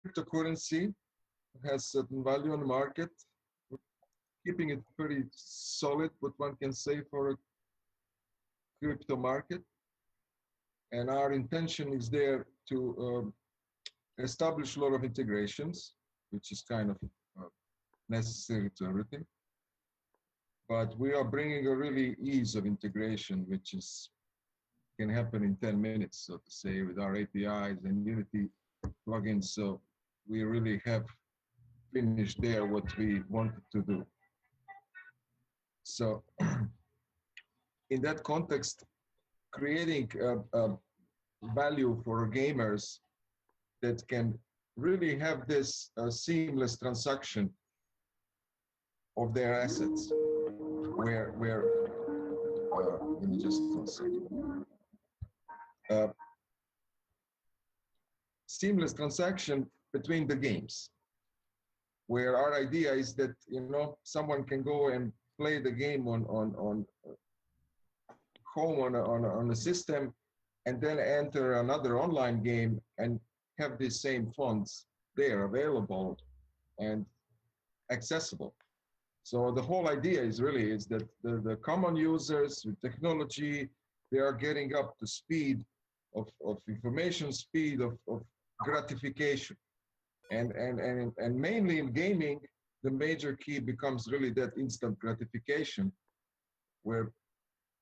cryptocurrency has certain value on the market, keeping it pretty solid, what one can say for a crypto market. And our intention is there to establish a lot of integrations, which is kind of necessary to everything. But we are bringing a really ease of integration, which can happen in 10 minutes, so to say, with our APIs and Unity plugins. So we really have finished there what we wanted to do. So in that context, creating value for gamers that can really have this seamless transaction of their assets, where give me just 1 second. Seamless transaction between the games, where our idea is that, you know, someone can go and play the game on home on a system, and then enter another online game and have these same funds there available and accessible. So the whole idea is that the common users with technology, they are getting up to speed of information, speed of gratification. And mainly in gaming, the major key becomes really that instant gratification, where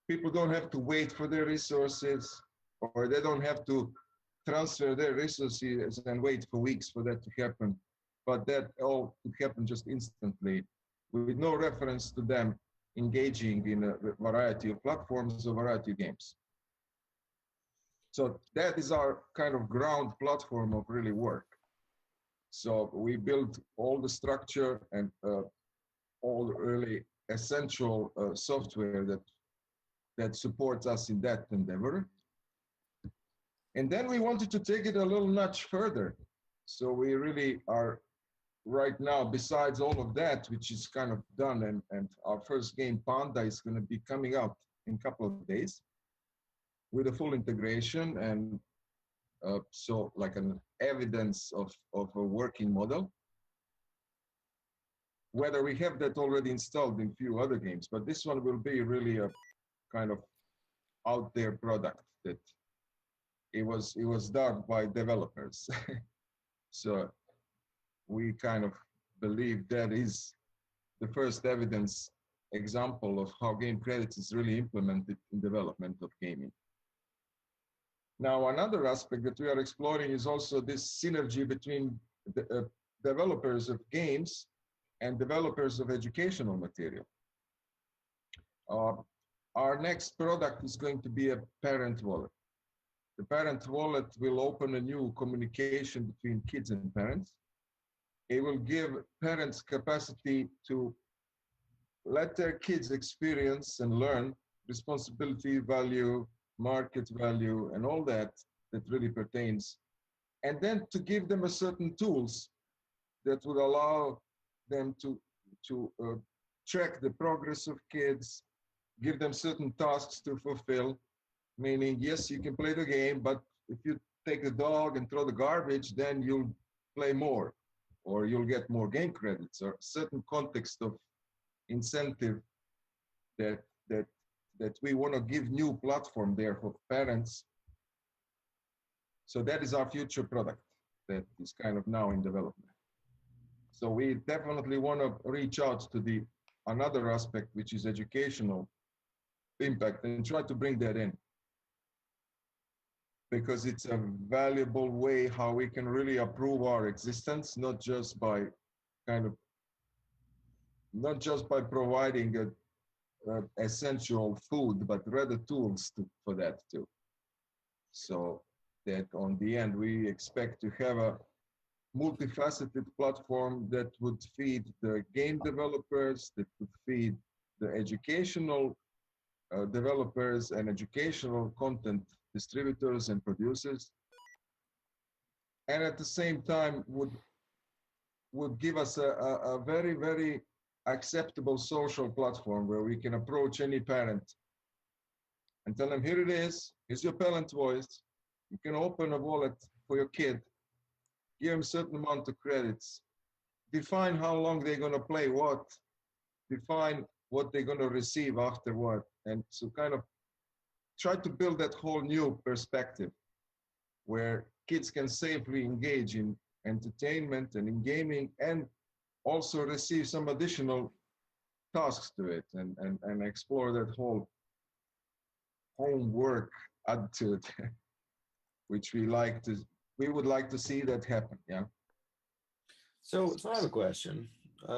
people don't have to wait for their resources, or they don't have to transfer their resources and wait for weeks for that to happen. But that all could happen just instantly, with no reference to them engaging in a variety of platforms, a variety of games. So that is our kind of ground platform of really work. So we built all the structure and all the really essential software that supports us in that endeavor. And then we wanted to take it a little notch further. So we really are right now, besides all of that, which is kind of done, and our first game, Panda, is going to be coming out in a couple of days with a full integration, and so like an evidence of a working model. Whether we have that already installed in a few other games, but this one will be really a kind of out there product that it was done by developers. So we kind of believe that is the first evidence example of how GameCredits is really implemented in development of gaming. Now, another aspect that we are exploring is also this synergy between the developers of games and developers of educational material. Our next product is going to be a parent wallet. The parent wallet will open a new communication between kids and parents. It will give parents capacity to let their kids experience and learn responsibility, value, market value, and all that really pertains. And then to give them a certain tools that would allow them to track the progress of kids, give them certain tasks to fulfill, meaning, yes, you can play the game, but if you take the dog and throw the garbage, then you'll play more, or you'll get more game credits, or certain context of incentive that we want to give new platform there for parents. So that is our future product that is kind of now in development. So we definitely want to reach out to another aspect, which is educational impact, and try to bring that in, because it's a valuable way how we can really improve our existence, not just by providing essential food, but rather tools for that too. So that on the end, we expect to have a multifaceted platform that would feed the game developers, that would feed the educational developers and educational content distributors and producers, and at the same time would give us a very, very acceptable social platform where we can approach any parent and tell them, here it is, here's your parent voice, you can open a wallet for your kid, give them certain amount of credits, define how long they're going to play what, define what they're going to receive after what, and so kind of try to build that whole new perspective where kids can safely engage in entertainment and in gaming and also receive some additional tasks to it and explore that whole homework attitude, which we would like to see that happen. Yeah. So I have a question.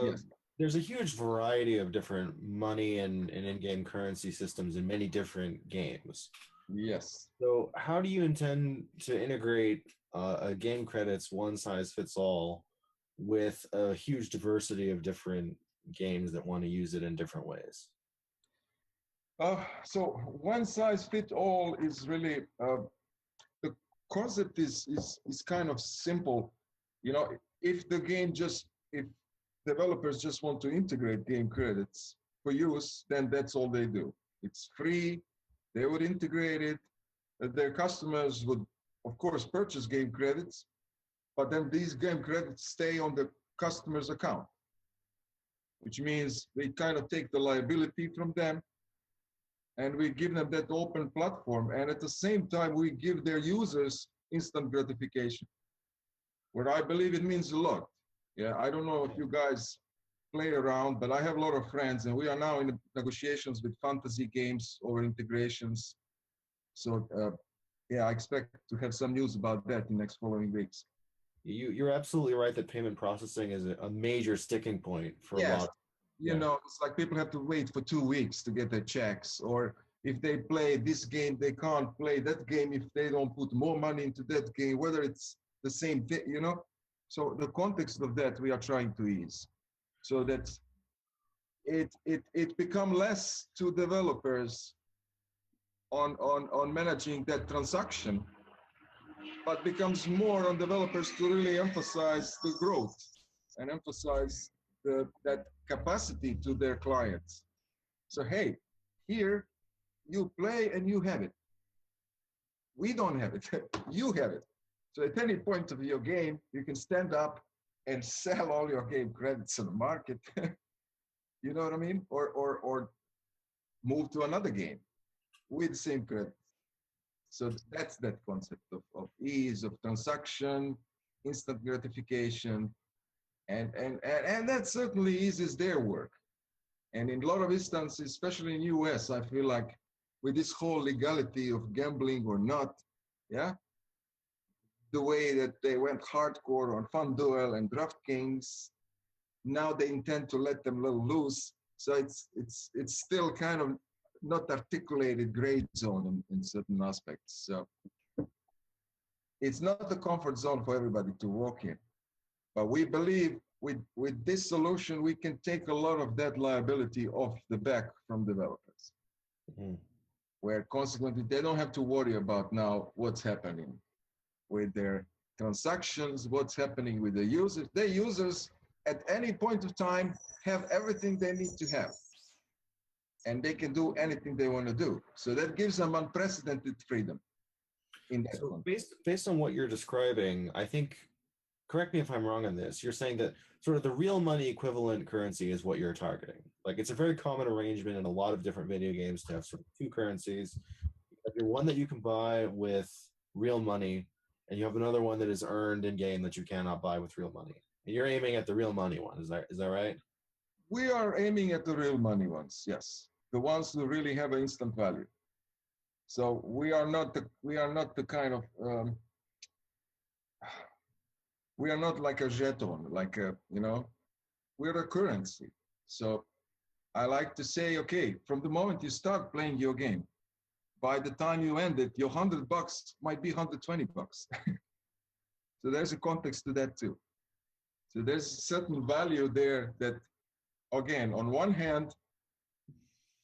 Yes. There's a huge variety of different money and in-game currency systems in many different games. Yes. So how do you intend to integrate a game credits one-size-fits-all with a huge diversity of different games that want to use it in different ways? So one size fit all is really the concept is kind of simple. You know, if developers just want to integrate game credits for use, then that's all they do. It's free. They would integrate it. Their customers would, of course, purchase game credits, but then these game credits stay on the customer's account, which means we kind of take the liability from them and we give them that open platform. And at the same time, we give their users instant gratification, where I believe it means a lot. Yeah, I don't know if you guys play around, but I have a lot of friends, and we are now in negotiations with fantasy games over integrations. So yeah, I expect to have some news about that in the next following weeks. You're absolutely right that payment processing is a major sticking point for a lot. You know, it's like people have to wait for 2 weeks to get their checks, or if they play this game, they can't play that game if they don't put more money into that game, whether it's the same thing, you know? So the context of that we are trying to ease so that it become less to developers on managing that transaction, but becomes more on developers to really emphasize the growth and emphasize that capacity to their clients. So, hey, here you play and you have it. We don't have it, you have it. So at any point of your game, you can stand up and sell all your game credits in the market. You know what I mean? Or move to another game with the same credits. So that's that concept of ease of transaction, instant gratification, and that certainly eases their work. And in a lot of instances, especially in US, I feel like with this whole legality of gambling or not, yeah, the way that they went hardcore on FanDuel and DraftKings, now they intend to let them a little loose. So it's still kind of not articulated gray zone in certain aspects. So it's not the comfort zone for everybody to walk in. But we believe with this solution, we can take a lot of that liability off the back from developers. Mm-hmm. Where consequently, they don't have to worry about now what's happening with their transactions, what's happening with the users. Their users, at any point of time, have everything they need to have. And they can do anything they want to do. So that gives them unprecedented freedom. So based on what you're describing, I think, correct me if I'm wrong on this, you're saying that sort of the real money equivalent currency is what you're targeting. Like it's a very common arrangement in a lot of different video games to have sort of two currencies. You have your one that you can buy with real money, and you have another one that is earned in game that you cannot buy with real money. And you're aiming at the real money one, is that right? We are aiming at the real money ones, yes. The ones who really have an instant value. So we are not the kind of we are not like a jeton, like a, you know, we're a currency. So I like to say, okay, from the moment you start playing your game, by the time you end it, your $100 might be $120. So there's a context to that too. So there's a certain value there that, again, on one hand,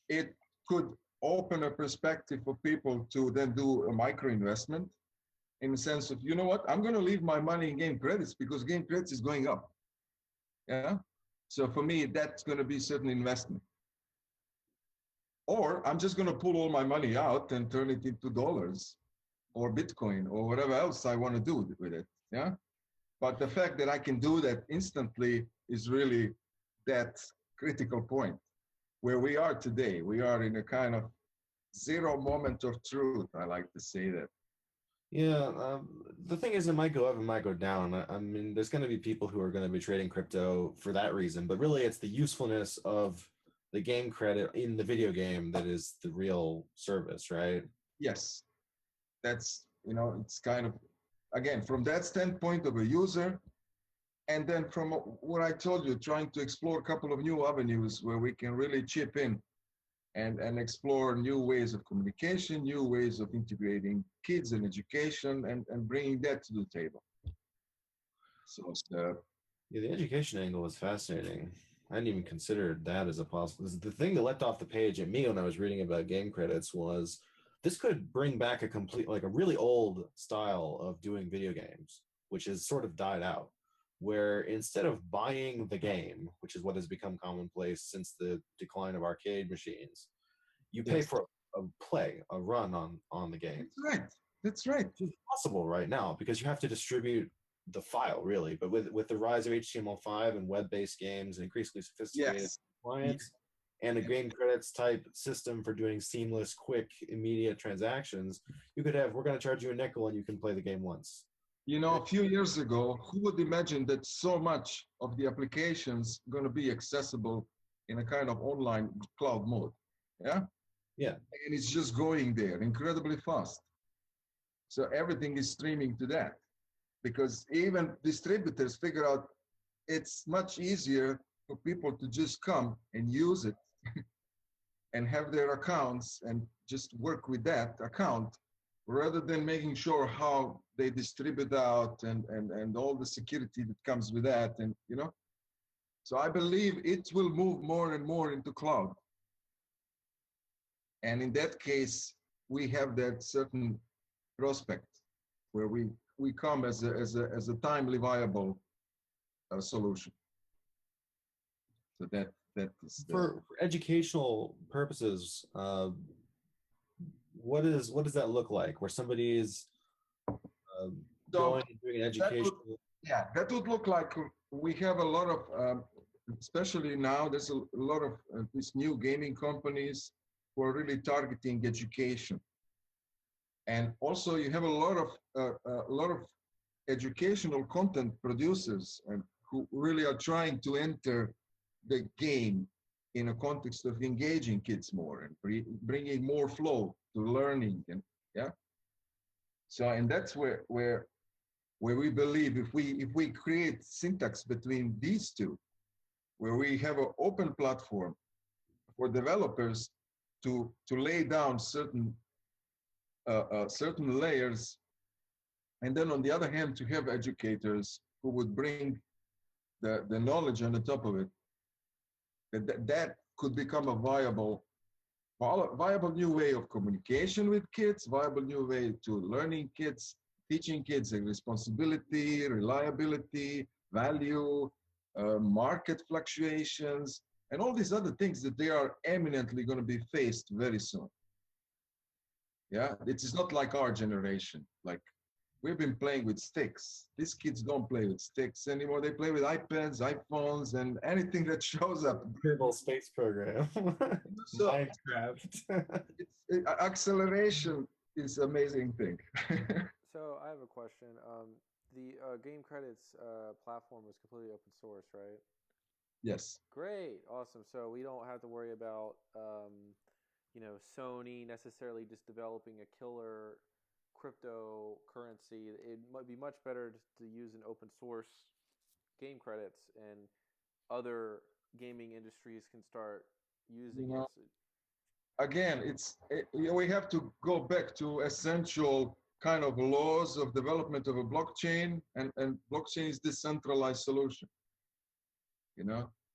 it could open a perspective for people to then do a micro investment in the sense of, you know what, I'm going to leave my money in game credits because game credits is going up. Yeah. So for me, that's going to be certain investment. Or I'm just going to pull all my money out and turn it into dollars or Bitcoin or whatever else I want to do with it. Yeah. But the fact that I can do that instantly is really that critical point where we are today. We are in a kind of zero moment of truth. I like to say that. Yeah, the thing is, it might go up, it might go down. I mean, there's going to be people who are going to be trading crypto for that reason, but really, it's the usefulness of the game credit in the video game that is the real service, right? Yes, that's, it's kind of, again, from that standpoint of a user, and then from what I told you, trying to explore a couple of new avenues where we can really chip in and explore new ways of communication, new ways of integrating kids and education, and bringing that to the table. So yeah, the education angle was fascinating. I hadn't even considered that as a possible. The thing that leapt off the page at me when I was reading about game credits was this could bring back a complete, like a really old style of doing video games, which has sort of died out, where instead of buying the game, which is what has become commonplace since the decline of arcade machines, you pay yes, for a play, a run on the game. that's right. That's right. Which is possible right now because you have to distribute the file really, but with the rise of HTML5 and web-based games and increasingly sophisticated Yes. clients and a game credits type system for doing seamless, quick, immediate transactions, you could have, we're going to charge you a nickel and you can play the game once. A few years ago, who would imagine that so much of the applications going to be accessible in a kind of online cloud mode? Yeah. Yeah. And it's just going there incredibly fast. So everything is streaming to that, because even distributors figure out it's much easier for people to just come and use it and have their accounts and just work with that account rather than making sure how they distribute out and all the security that comes with that. And, so I believe it will move more and more into cloud. And in that case, we have that certain prospect where we come as a timely viable solution. So that is for educational purposes. What does that look like? Where somebody is going and doing an education? That would look like we have a lot of, especially now, there's a lot of these new gaming companies who are really targeting education. And also, you have a lot of educational content producers who really are trying to enter the game in a context of engaging kids more and bringing more flow to learning. And so and that's where we believe if we create syntax between these two, where we have an open platform for developers to lay down certain layers, and then on the other hand to have educators who would bring the knowledge on the top of it, that could become a viable new way of communication with kids, viable new way to learning kids, teaching kids responsibility, reliability, value, market fluctuations, and all these other things that they are eminently going to be faced very soon. Yeah, it is not like our generation. Like, we've been playing with sticks. These kids don't play with sticks anymore. They play with iPads, iPhones, and anything that shows up. Kerbal Space Program. So, Minecraft. Acceleration is an amazing thing. So I have a question. The Game Credits platform is completely open source, right? Yes. Great, awesome. So we don't have to worry about Sony necessarily just developing a killer cryptocurrency. It might be much better to use an open source game credits, and other gaming industries can start using it. Again, we have to go back to essential kind of laws of development of a blockchain, and blockchain is decentralized solution.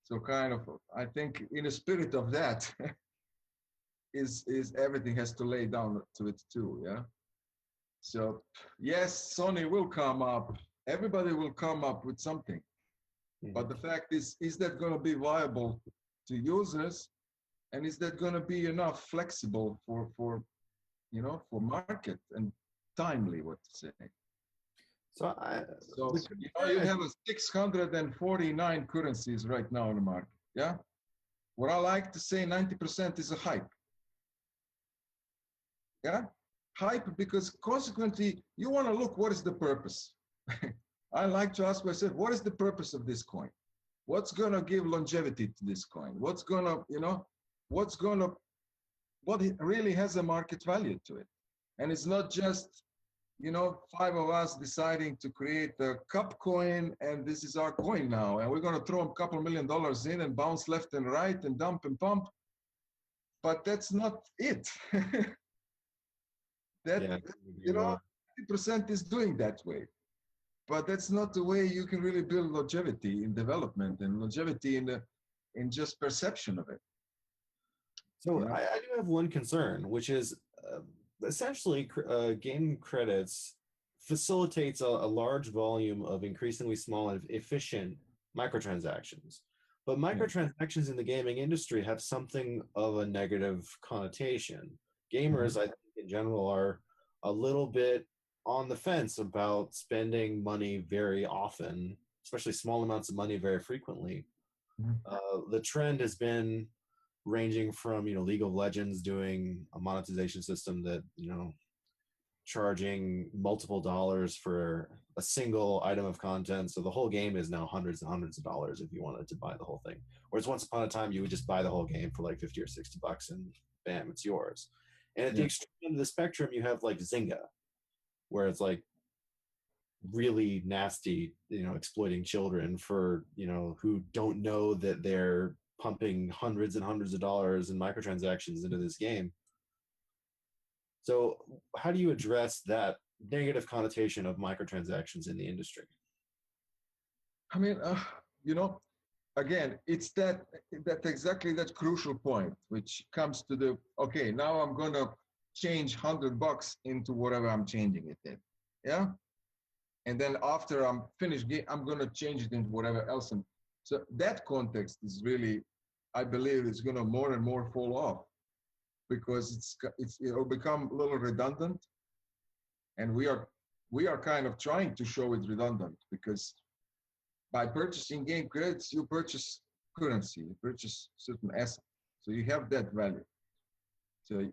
So kind of, I think in the spirit of that is everything has to lay down to it too. Yeah. So yes, Sony will come up. Everybody will come up with something. Mm-hmm. But the fact is that going to be viable to users? And is that going to be enough flexible for market and timely, what to say? So So you have a 649 currencies right now in the market. Yeah. What I like to say, 90% is a hype. Yeah. Hype because consequently you want to look what is the purpose. I like to ask myself, what is the purpose of this coin? What's going to give longevity to this coin? What's going to, what really has a market value to it? And it's not just, five of us deciding to create a cup coin and this is our coin now. And we're going to throw a couple $1 million in and bounce left and right and dump and pump. But that's not it. That, 50% is doing that way. But that's not the way you can really build longevity in development and longevity in just perception of it. So I do have one concern, which is essentially game credits facilitates a large volume of increasingly small and efficient microtransactions. But microtransactions in the gaming industry have something of a negative connotation. Gamers, I think in general, are a little bit on the fence about spending money very often, especially small amounts of money very frequently. The trend has been ranging from, League of Legends doing a monetization system that, charging multiple dollars for a single item of content. So the whole game is now hundreds and hundreds of dollars if you wanted to buy the whole thing. Whereas once upon a time, you would just buy the whole game for like 50 or 60 bucks and bam, it's yours. And at the extreme end of the spectrum, you have like Zynga, where it's like really nasty, exploiting children for, who don't know that they're pumping hundreds and hundreds of dollars in microtransactions into this game. So how do you address that negative connotation of microtransactions in the industry? I mean, again, it's that exactly that crucial point, which comes to the, okay, now I'm going to change $100 into whatever I'm changing it in. Yeah. And then after I'm finished, I'm going to change it into whatever else. And so that context is really, I believe it's going to more and more fall off because it'll become a little redundant. And we are kind of trying to show it redundant because by purchasing game credits, you purchase currency, you purchase certain assets. So you have that value. So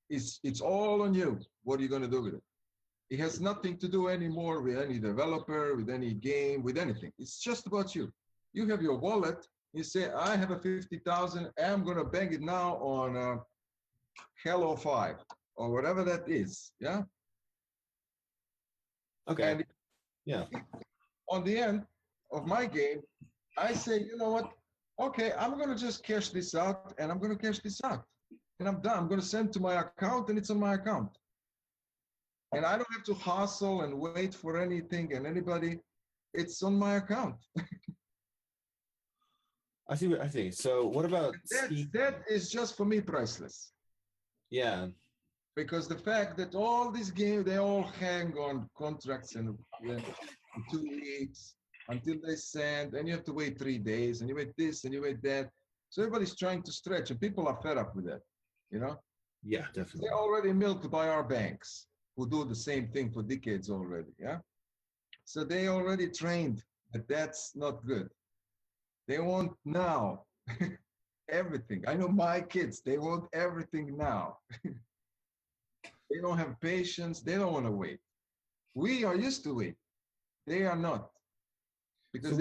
it's all on you. What are you going to do with it? It has nothing to do anymore with any developer, with any game, with anything. It's just about you. You have your wallet. You say, I have a 50,000. I'm going to bang it now on Halo 5 or whatever that is. Yeah. Okay. And yeah. On the end of my game, I say, you know what? Okay, I'm going to just cash this out and I'm going to cash this out. And I'm done. I'm going to send to my account and it's on my account. And I don't have to hustle and wait for anything and anybody. It's on my account. I see. So what about that is just for me priceless. Yeah. Because the fact that all these games, they all hang on contracts and 2 weeks until they send, and you have to wait 3 days, and you wait this, and you wait that. So everybody's trying to stretch, and people are fed up with that, Yeah, definitely. They're already milked by our banks, who do the same thing for decades already, yeah? So they already trained that that's not good. They want now everything. I know my kids, they want everything now. They don't have patience. They don't want to wait. We are used to wait. They are not. Because so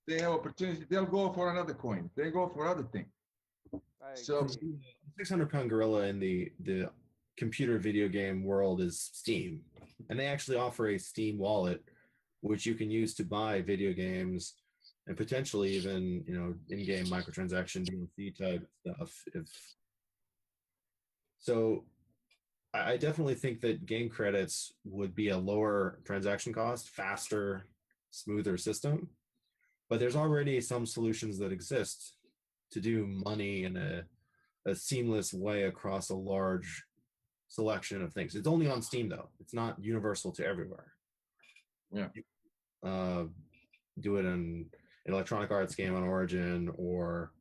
they have opportunity. They'll go for another coin. They go for other things. So 600-pound gorilla in the computer video game world is Steam. And they actually offer a Steam wallet, which you can use to buy video games and potentially even, in-game microtransaction DLC type stuff. So I definitely think that game credits would be a lower transaction cost, faster, smoother system. But there's already some solutions that exist to do money in a seamless way across a large selection of things. It's only on Steam, though. It's not universal to everywhere. Yeah. Do it in an Electronic Arts game on Origin or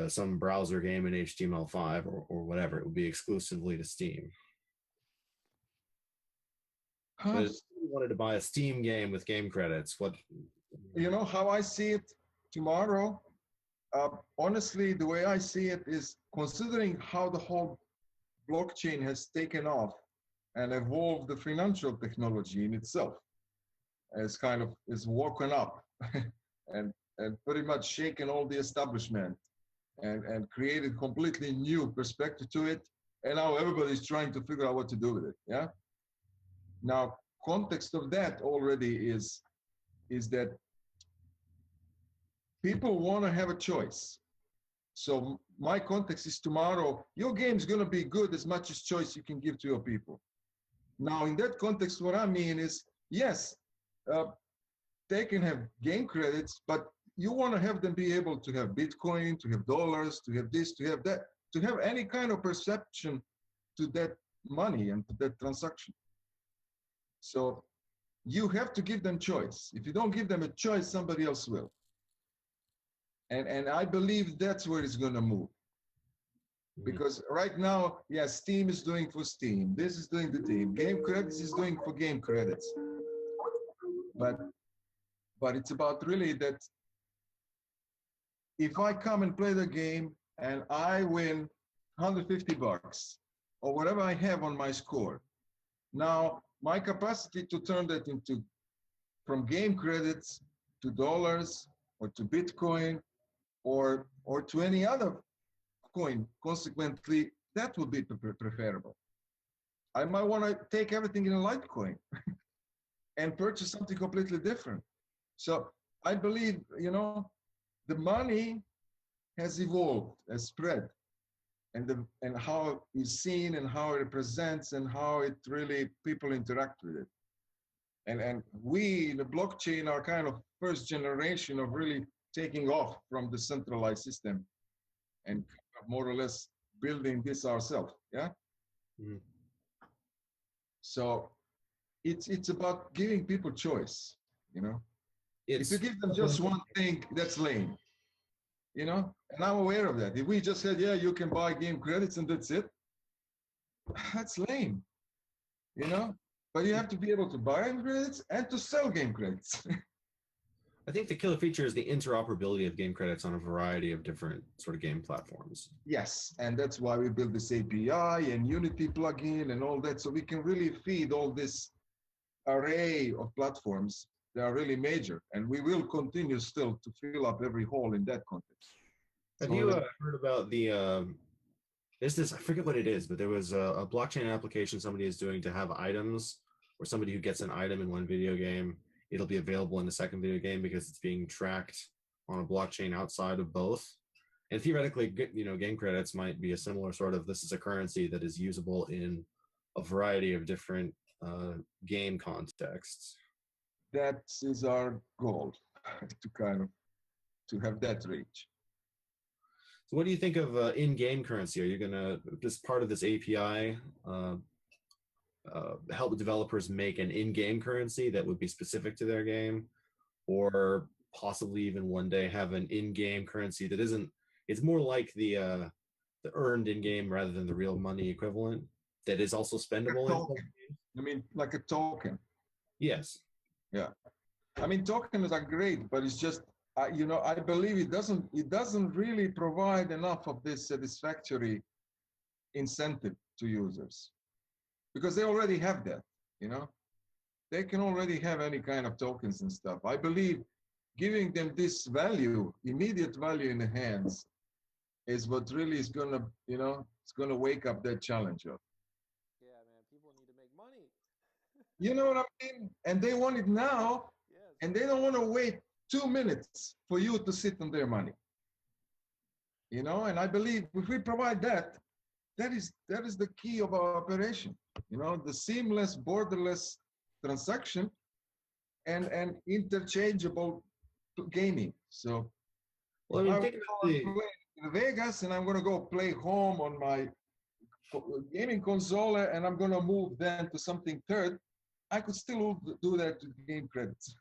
some browser game in HTML5 or whatever. It would be exclusively to Steam. But if you wanted to buy a Steam game with game credits, what? You know how I see it tomorrow? Honestly, the way I see it is considering how the whole blockchain has taken off and evolved the financial technology in itself, as kind of is woken up and pretty much shaken all the establishment and created completely new perspective to it. And now everybody's trying to figure out what to do with it. Yeah. Now, context of that already is that people want to have a choice. So my context is tomorrow, your game is going to be good as much as choice you can give to your people. Now, in that context, what I mean is, yes, they can have game credits, but you want to have them be able to have Bitcoin, to have dollars, to have this, to have that, to have any kind of perception to that money and to that transaction. So you have to give them choice. If you don't give them a choice, somebody else will. And I believe that's where it's going to move. Because right now, yeah, Steam is doing for Steam. This is doing the team. Game credits is doing for game credits. But it's about really that if I come and play the game and I win $150 or whatever I have on my score, now my capacity to turn that into from game credits to dollars or to Bitcoin or to any other coin, consequently, that would be preferable. I might want to take everything in a Litecoin and purchase something completely different. So I believe, you know, the money has evolved, has spread, and how it's seen and how it represents and how it really people interact with it. And we, the blockchain, are kind of first generation of really taking off from the centralized system and more or less building this ourselves. Yeah. Mm-hmm. So it's about giving people choice, you know. If you give them just one thing, that's lame, you know. And I'm aware of that. If we just said, yeah, you can buy game credits and that's it, that's lame, you know. But you have to be able to buy game credits and to sell game credits. I think the killer feature is the interoperability of game credits on a variety of different sort of game platforms. Yes, and that's why we built this API and Unity plugin and all that, so we can really feed all this array of platforms that are really major, and we will continue still to fill up every hole in that context. Have you heard about the, I forget what it is, but there was a blockchain application somebody is doing to have items, or somebody who gets an item in one video game, it'll be available in the second video game because it's being tracked on a blockchain outside of both. And theoretically, you know, game credits might be a similar sort of, this is a currency that is usable in a variety of different game contexts. That is our goal, to have that reach. So what do you think of in-game currency? Are you going to, as part of this API, help developers make an in-game currency that would be specific to their game, or possibly even one day have an in-game currency that isn't, it's more like the earned in-game rather than the real money equivalent that is also spendable? I mean, like a token. Yes. Yeah. I mean, tokens are great, but it's just, you know, I believe it doesn't really provide enough of this satisfactory incentive to users, because they already have that, you know. They can already have any kind of tokens and stuff. I believe giving them this value, immediate value in the hands, is what really is gonna, you know, it's gonna wake up that challenger. Yeah, man, people need to make money. You know what I mean? And they want it now, yes. And they don't want to wait 2 minutes for you to sit on their money. You know, and I believe if we provide that, that is the key of our operation. You know, the seamless, borderless transaction and interchangeable gaming. So, well, I mean, in Vegas and I'm going to go play home on my gaming console and I'm going to move then to something third, I could still do that with game credits.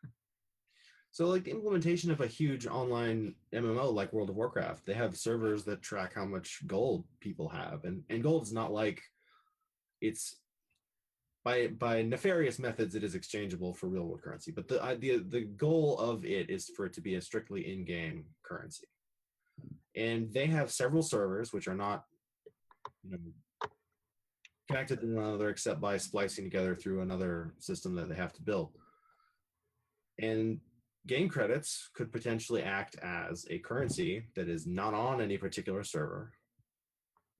So like the implementation of a huge online MMO like World of Warcraft, they have servers that track how much gold people have. And gold is not like, it's by nefarious methods, it is exchangeable for real world currency. But the idea, the goal of it is for it to be a strictly in-game currency. And they have several servers which are not, you know, connected to one another except by splicing together through another system that they have to build. And game credits could potentially act as a currency that is not on any particular server,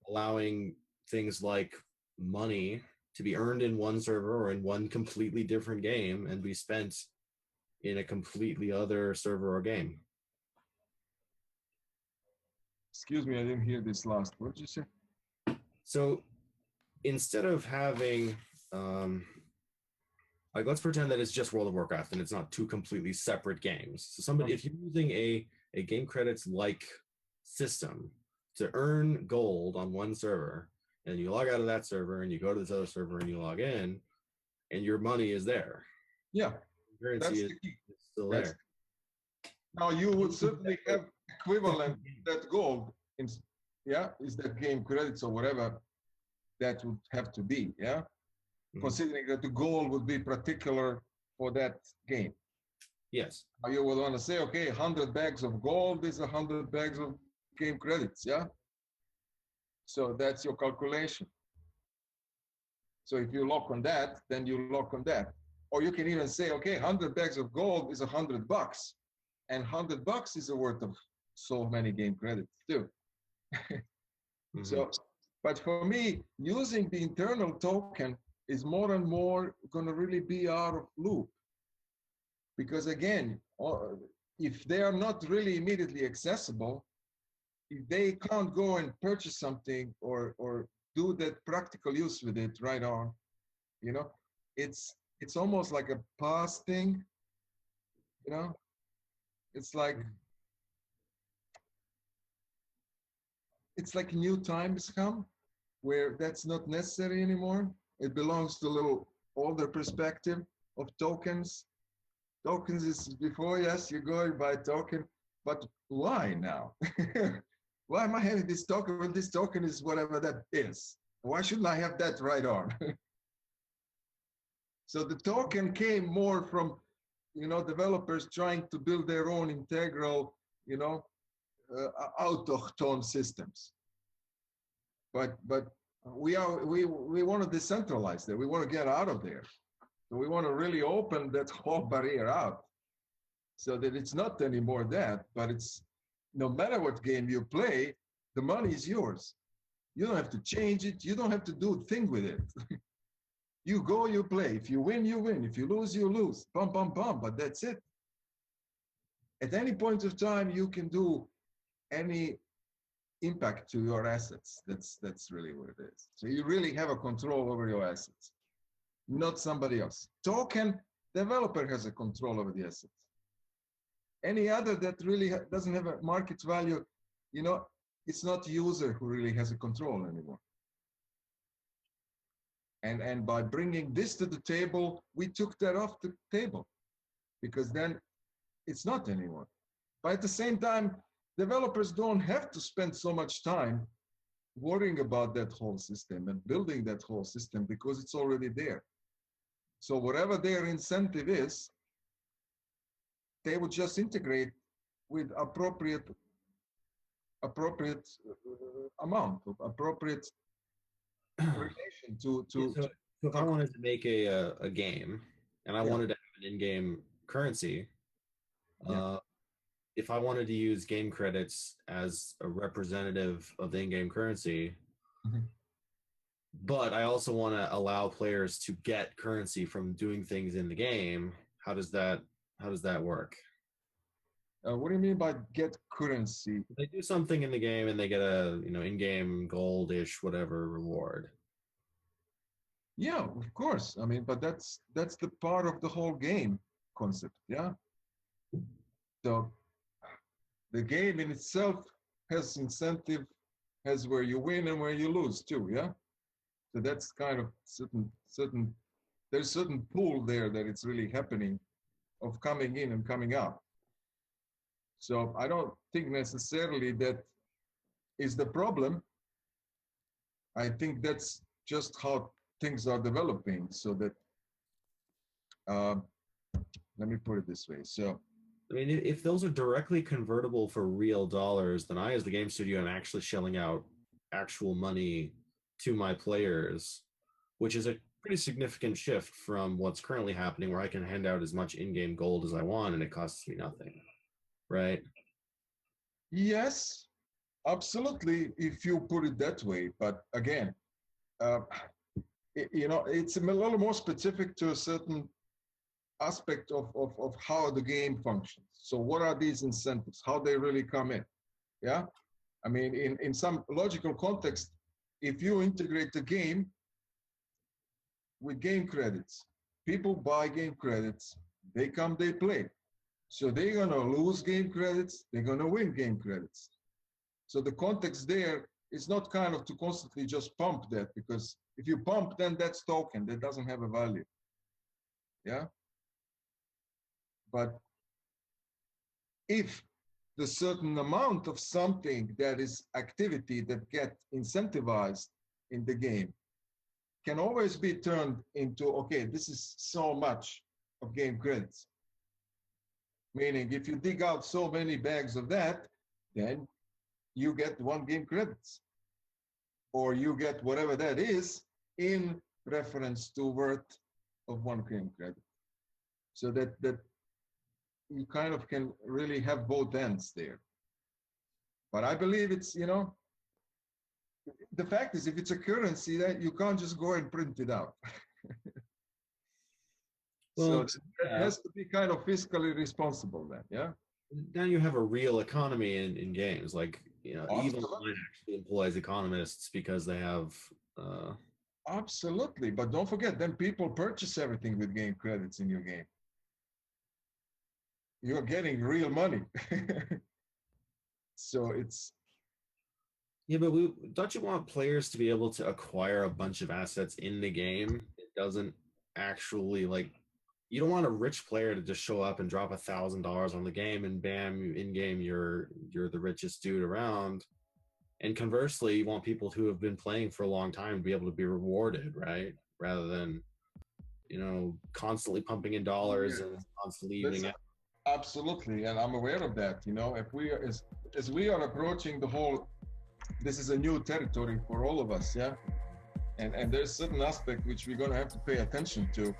allowing things like money to be earned in one server or in one completely different game and be spent in a completely other server or game. Excuse me, I didn't hear this last. What did you say? So instead of having, like, let's pretend that it's just World of Warcraft and it's not two completely separate games. So somebody, if you're using a game credits like system to earn gold on one server, and you log out of that server and you go to this other server and you log in, and your money is there. Yeah, Currency is still there. Now you would certainly have equivalent that gold in, yeah, is that game credits or whatever that would have to be, yeah? Considering that the goal would be particular for that game. Yes. You would want to say, okay, 100 bags of gold is 100 bags of game credits, yeah? So that's your calculation. So if you lock on that, then you lock on that. Or you can even say, okay, 100 bags of gold is $100, and $100 is a worth of so many game credits too. So, but for me, using the internal token is more and more going to really be out of loop. Because again, if they are not really immediately accessible, if they can't go and purchase something or do that practical use with it right on, you know, it's almost like a past thing, you know. It's like new times come where that's not necessary anymore. It belongs to a little older perspective of tokens. Tokens is before, yes, you go and buy a token, but why now? Why am I having this token when this token is whatever that is? Why shouldn't I have that right on? So the token came more from, you know, developers trying to build their own integral, you know, autochthon systems. But we want to decentralize that. We want to get out of there. So we want to really open that whole barrier out so that it's not anymore that, but it's no matter what game you play, the money is yours. You don't have to change it. You don't have to do a thing with it. You go, you play. If you win, you win. If you lose, you lose. Bum, bum, bum, but that's it. At any point of time, you can do any impact to your assets. That's really what it is. So you really have a control over your assets, not somebody else. Token developer has a control over the assets. Any other that really doesn't have a market value, you know, it's not the user who really has a control anymore. And by bringing this to the table, we took that off the table because then it's not anymore. But at the same time, developers don't have to spend so much time worrying about that whole system and building that whole system because it's already there. So whatever their incentive is, they would just integrate with appropriate amount of appropriate relation to so if I wanted to make a game and I wanted to have an in-game currency, if I wanted to use game credits as a representative of the in-game currency, but I also want to allow players to get currency from doing things in the game, how does that work? What do you mean by get currency? They do something in the game and they get a, you know, in-game gold-ish whatever reward. Yeah, of course. I mean, but that's the part of the whole game concept, yeah? So the game in itself has incentive, has where you win and where you lose too, yeah? So that's kind of there's certain pool there that it's really happening of coming in and coming out. So I don't think necessarily that is the problem. I think that's just how things are developing so that, let me put it this way. So, I mean, if those are directly convertible for real dollars, then I, as the game studio, am actually shelling out actual money to my players, which is a pretty significant shift from what's currently happening, where I can hand out as much in-game gold as I want and it costs me nothing, right? yes, absolutely, if you put it that way. But again, it's a little more specific to a certain aspect of how the game functions. So what are these incentives? How they really come in? Yeah. I mean, in some logical context, if you integrate the game with game credits, people buy game credits, they come, they play. So they're going to lose game credits, they're going to win game credits. So the context there is not kind of to constantly just pump that, because if you pump, then that's token, that doesn't have a value. Yeah. But if the certain amount of something that is activity that get incentivized in the game can always be turned into, okay, this is so much of game credits. Meaning if you dig out so many bags of that, then you get 1 game credits, or you get whatever that is in reference to worth of 1 game credit. So that you kind of can really have both ends there. But I believe it's, the fact is, if it's a currency, that you can't just go and print it out. Well, so it has to be kind of fiscally responsible then, yeah? Now you have a real economy in games. Like, Evil actually employs economists because they have... Absolutely, but don't forget, then people purchase everything with game credits in your game. You're getting real money. So it's... Yeah, but don't you want players to be able to acquire a bunch of assets in the game? It doesn't actually, you don't want a rich player to just show up and drop $1,000 on the game and bam, in game you're the richest dude around. And conversely, you want people who have been playing for a long time to be able to be rewarded, right? Rather than, constantly pumping in dollars and constantly leaving it. Absolutely, and I'm aware of that. If we are, as we are approaching the whole, this is a new territory for all of us, yeah. And there's certain aspect which we're going to have to pay attention to,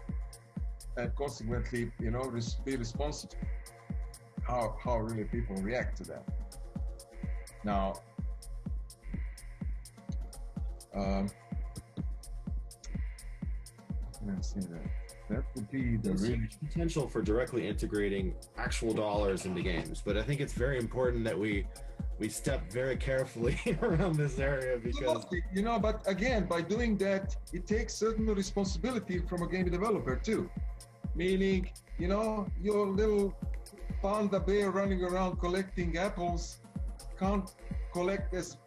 and consequently, be responsive. How really people react to that. Now, let's see that. That would be the real potential for directly integrating actual dollars into games, but I think it's very important that we step very carefully around this area, because but again, by doing that, it takes certain responsibility from a game developer too. Meaning, your little panda bear running around collecting apples can't collect as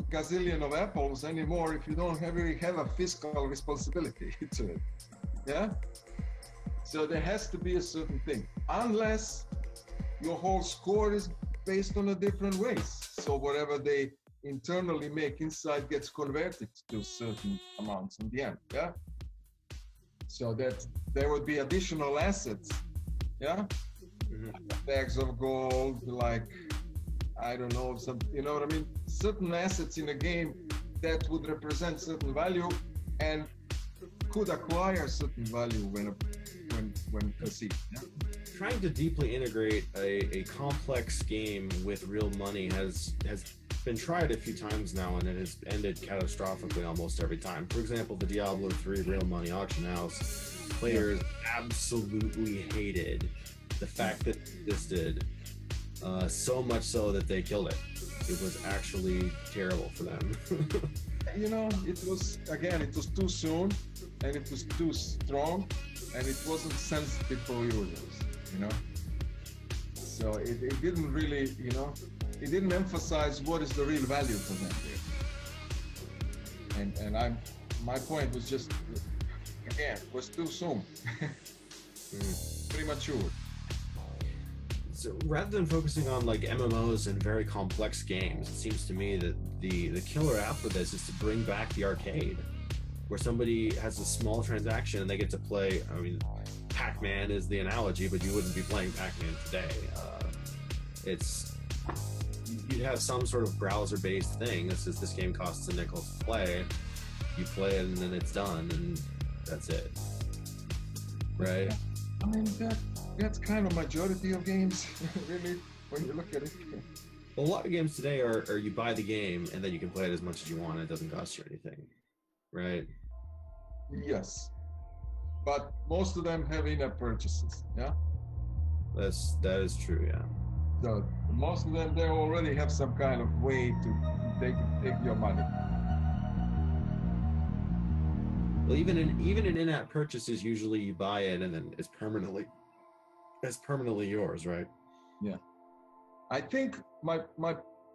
gazillion of apples anymore if you don't really have a fiscal responsibility to it. Yeah. So there has to be a certain thing, unless your whole score is based on a different ways. So whatever they internally make inside gets converted to certain amounts in the end. Yeah. So that there would be additional assets. Yeah. Mm-hmm. Bags of gold, I don't know, some, what I mean? Certain assets in a game that would represent certain value and could acquire certain value when perceived. Yeah? Trying to deeply integrate a complex game with real money has been tried a few times now, and it has ended catastrophically almost every time. For example, the Diablo 3 Real Money Auction House players absolutely hated the fact that it existed, so much so that they killed it. It was actually terrible for them. It was too soon, and it was too strong, and it wasn't sensitive for users, So it didn't really, it didn't emphasize what is the real value for them there. And my point was just, again, it was too soon. Premature. So rather than focusing on MMOs and very complex games, it seems to me that the killer app for this is to bring back the arcade. where somebody has a small transaction and they get to play. I mean, Pac-Man is the analogy, but you wouldn't be playing Pac-Man today. You'd have some sort of browser-based thing that says this game costs a nickel to play. You play it and then it's done, and that's it, right? I mean, that's kind of majority of games, really, when you look at it. Well, a lot of games today are you buy the game and then you can play it as much as you want. It doesn't cost you anything, right? Yes, but most of them have in-app purchases. Yeah, that is true. Yeah. So most of them, they already have some kind of way to take your money. Well, even in in-app purchases, usually you buy it and then it's permanently yours, right? Yeah. I think my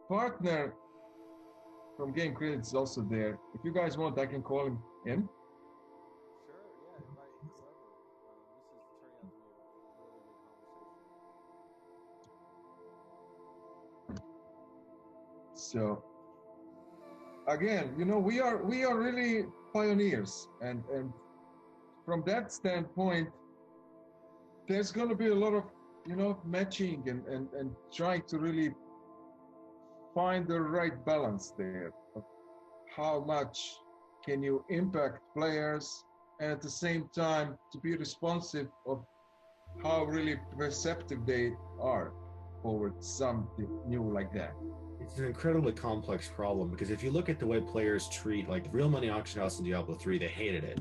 partner from GameCredits is also there. If you guys want, I can call him in. Sure, yeah, invite whoever. This is turning out to be a really good conversation. So again, we are really pioneers, and from that standpoint, there's going to be a lot of matching and trying to really find the right balance there of how much can you impact players, and at the same time to be responsive of how really perceptive they are forward something new like that. It's an incredibly complex problem because if you look at the way players treat, like Real Money Auction House in Diablo 3, they hated it.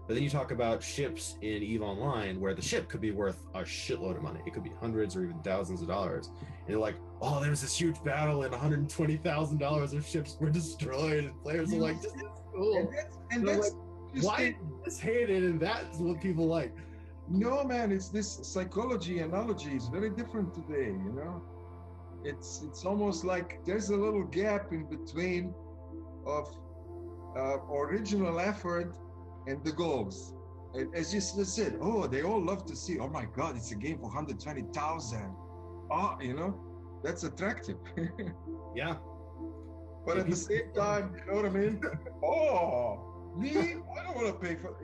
But then you talk about ships in EVE Online, where the ship could be worth a shitload of money. It could be hundreds or even thousands of dollars. And you're like, oh, there was this huge battle and $120,000 of ships were destroyed. And players are like, this is cool. And that's like, why is hated? And that's what people like. No, man, it's this psychology analogy is very different today, It's almost like there's a little gap in between of original effort and the goals. And as you said, they all love to see, oh my God, it's a game for 120,000. That's attractive. Yeah. But at the same time, you know what I mean? Me? I don't want to pay for,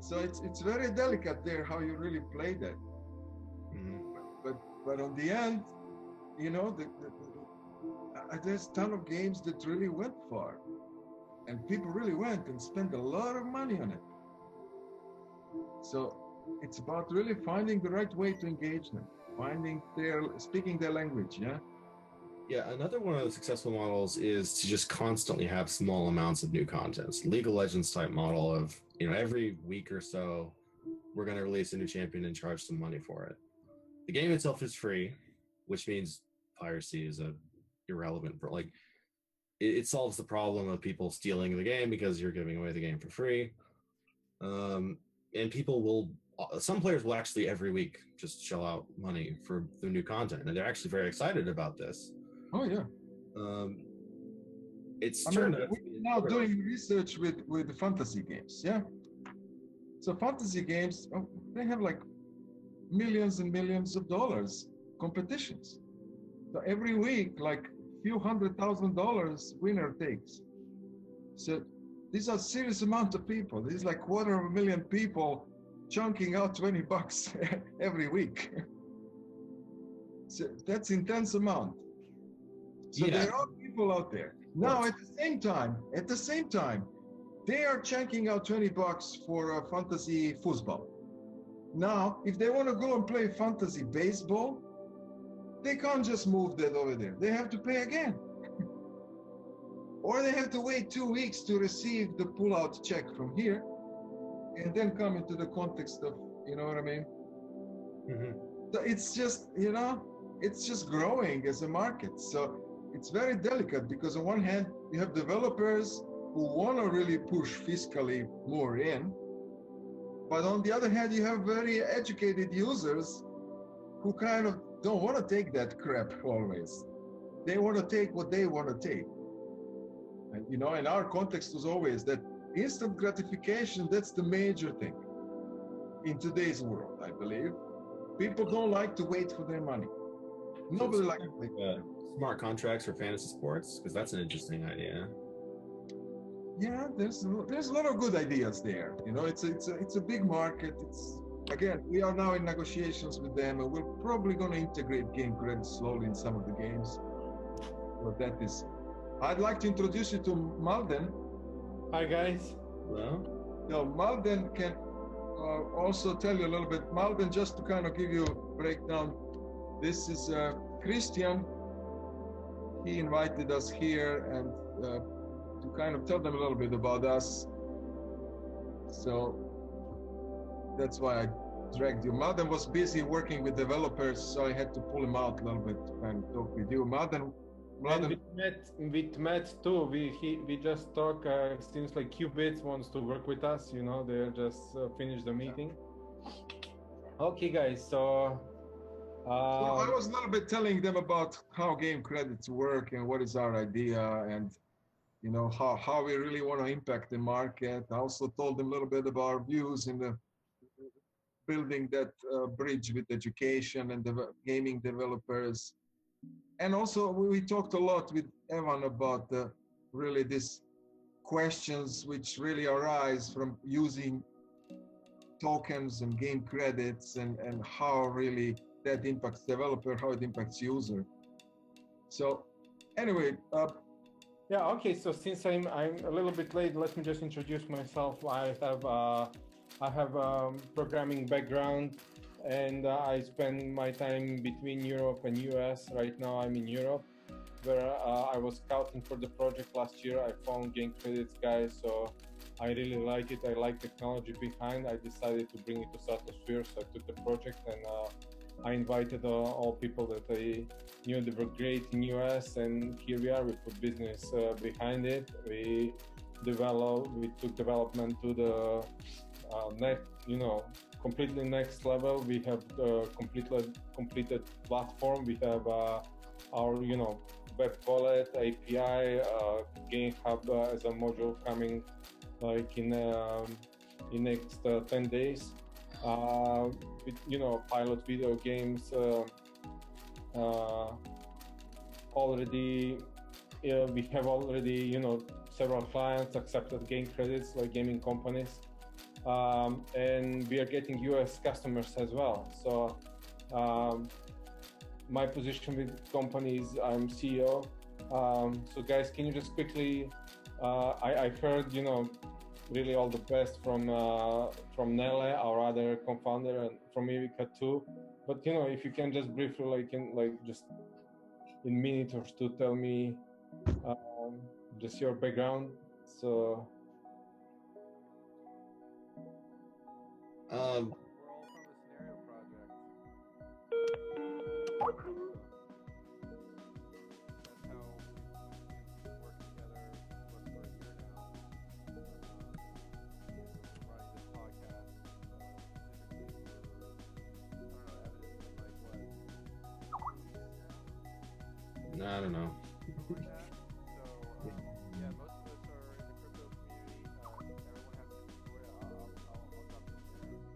So it's very delicate there how you really play that. Mm-hmm. But on the end, there's a ton of games that really went far, and people really went and spent a lot of money on it. So it's about really finding the right way to engage them, speaking their language. Yeah, another one of the successful models is to just constantly have small amounts of new content. League of Legends type model of, every week or so, we're going to release a new champion and charge some money for it. The game itself is free, which means piracy is irrelevant. Like, it solves the problem of people stealing the game because you're giving away the game for free. And some players will actually every week just shell out money for the new content, and they're actually very excited about this. Oh yeah. We're now doing research with the fantasy games. Yeah. So fantasy games, they have like millions and millions of dollars competitions. So every week, like few $100,000 winner takes. So these are serious amount of people. This is like 250,000 people chunking out $20 every week. So that's intense amount. So there are people out there. Now at the same time, they are chunking out $20 for fantasy football. Now, if they want to go and play fantasy baseball, they can't just move that over there. They have to pay again. Or they have to wait 2 weeks to receive the pull-out check from here and then come into the context of, you know what I mean? Mm-hmm. So it's just, it's just growing as a market. So it's very delicate because on one hand, you have developers who want to really push fiscally more in. But on the other hand, you have very educated users who kind of don't want to take that crap always. They want to take what they want to take. And, in our context was always that instant gratification, that's the major thing in today's world, I believe. People don't like to wait for their money. Nobody likes smart contracts for fantasy sports, because that's an interesting idea. Yeah, there's a lot of good ideas there. You know, it's a big market. It's again, we are now in negotiations with them, and we're probably going to integrate game credits slowly in some of the games. But that is, I'd like to introduce you to Malden. Hi guys. Well, So Malden can also tell you a little bit. Malden, just to kind of give you a breakdown, this is Christian. He invited us here and to kind of tell them a little bit about us. So that's why I dragged you. Malden was busy working with developers, so I had to pull him out a little bit to kind of talk with you. Malden. And with Matt too. We just talk. Seems like Qubits wants to work with us. You know, they just finished the meeting. Okay, guys. So I was a little bit telling them about how game credits work and what is our idea, and you know how we really want to impact the market. I also told them a little bit about our views in the building that bridge with education and the gaming developers. And also we talked a lot with Evan about really these questions which really arise from using tokens and game credits and how really that impacts developer, how it impacts user. So anyway. Yeah, okay, so since I'm a little bit late, let me just introduce myself. I have programming background, and I spend my time between Europe and US. Right now I'm in Europe, where I was scouting for the project last year. I found game credits guys, so I really like it. I like technology behind. I decided to bring it to Stratosphere, so I took the project and I invited all people that I knew they were great in US, and here we are. We put business behind it. We took development to the next, completely next level. We have completed platform. We have our, web wallet, API, Game Hub as a module coming like in next 10 days. With, pilot video games already. We have already, several clients accepted game credits, like gaming companies. And we are getting US customers as well. So my position with companies, I'm CEO. So guys, can you just quickly, I heard, really all the best from Nele, our other co-founder, and from Ivica too. But if you can just briefly, just in minute or two, tell me just your background. So. We're all from the Scenario project. That's how we work together, for a year now. We're running this podcast specifically for, Evan, like what? I don't know. Before that. So, yeah, most of us are in the crypto community. Everyone has a different story. I'll jump in there.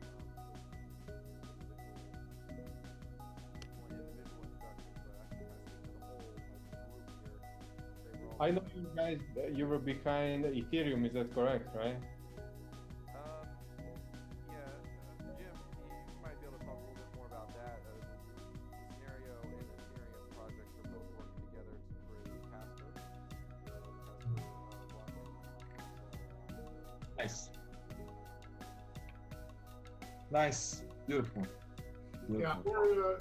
Individual introductions, but I can kind of speak to the whole group here. I know you guys, you were behind Ethereum, is that correct, right? Yeah, Jim, you might be able to talk a little bit more about that. The Scenario and the Ethereum projects are both working together to create Casper. Nice. Nice. Beautiful. Yeah, we're,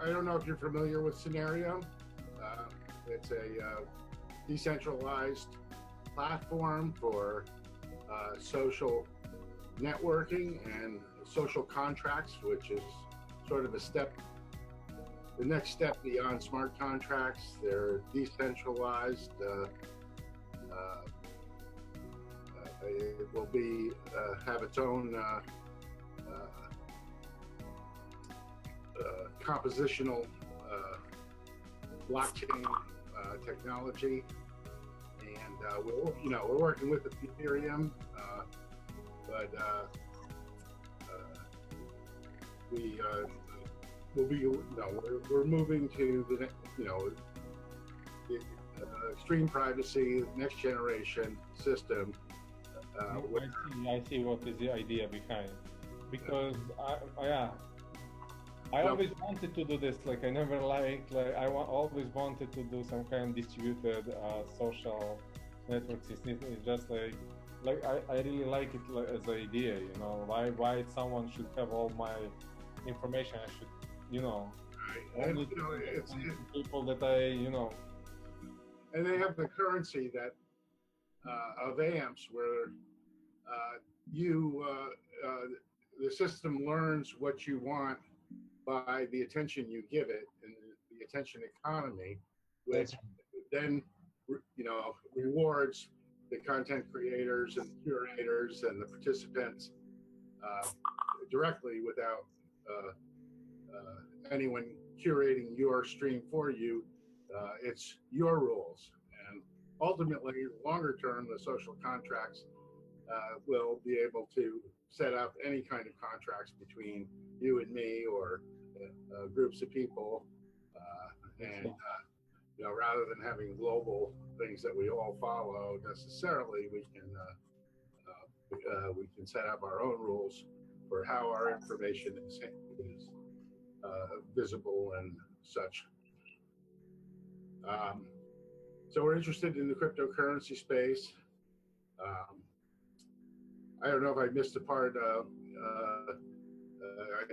I don't know if you're familiar with Scenario. It's a decentralized platform for social networking and social contracts, which is sort of the next step beyond smart contracts. They're decentralized. It will be have its own compositional blockchain technology, and we're working with Ethereum, but we will be we're moving to the extreme privacy, next generation system. I see what is the idea behind, because I always wanted to do this. Like I never always wanted to do some kind of distributed social network system. It's just like I really like it as an idea. You know, why someone should have all my information? I should, only it's people that I. And they have the currency that of amps where the system learns what you want by the attention you give it, and the attention economy, which then rewards the content creators and curators and the participants directly without anyone curating your stream for you. It's your rules, and ultimately, longer term, the social contracts will be able to set up any kind of contracts between you and me or groups of people, and rather than having global things that we all follow necessarily, we can set up our own rules for how our information is visible and such. So we're interested in the cryptocurrency space. I don't know if I missed a part. I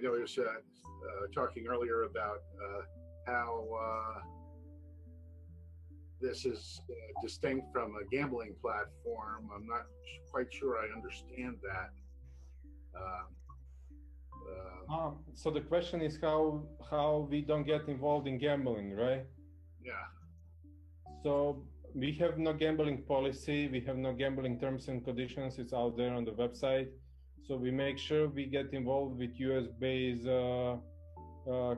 know he was talking earlier about how this is distinct from a gambling platform. I'm not quite sure I understand that. So the question is how we don't get involved in gambling, right? Yeah. So we have no gambling policy. We have no gambling terms and conditions. It's out there on the website. So we make sure we get involved with US-based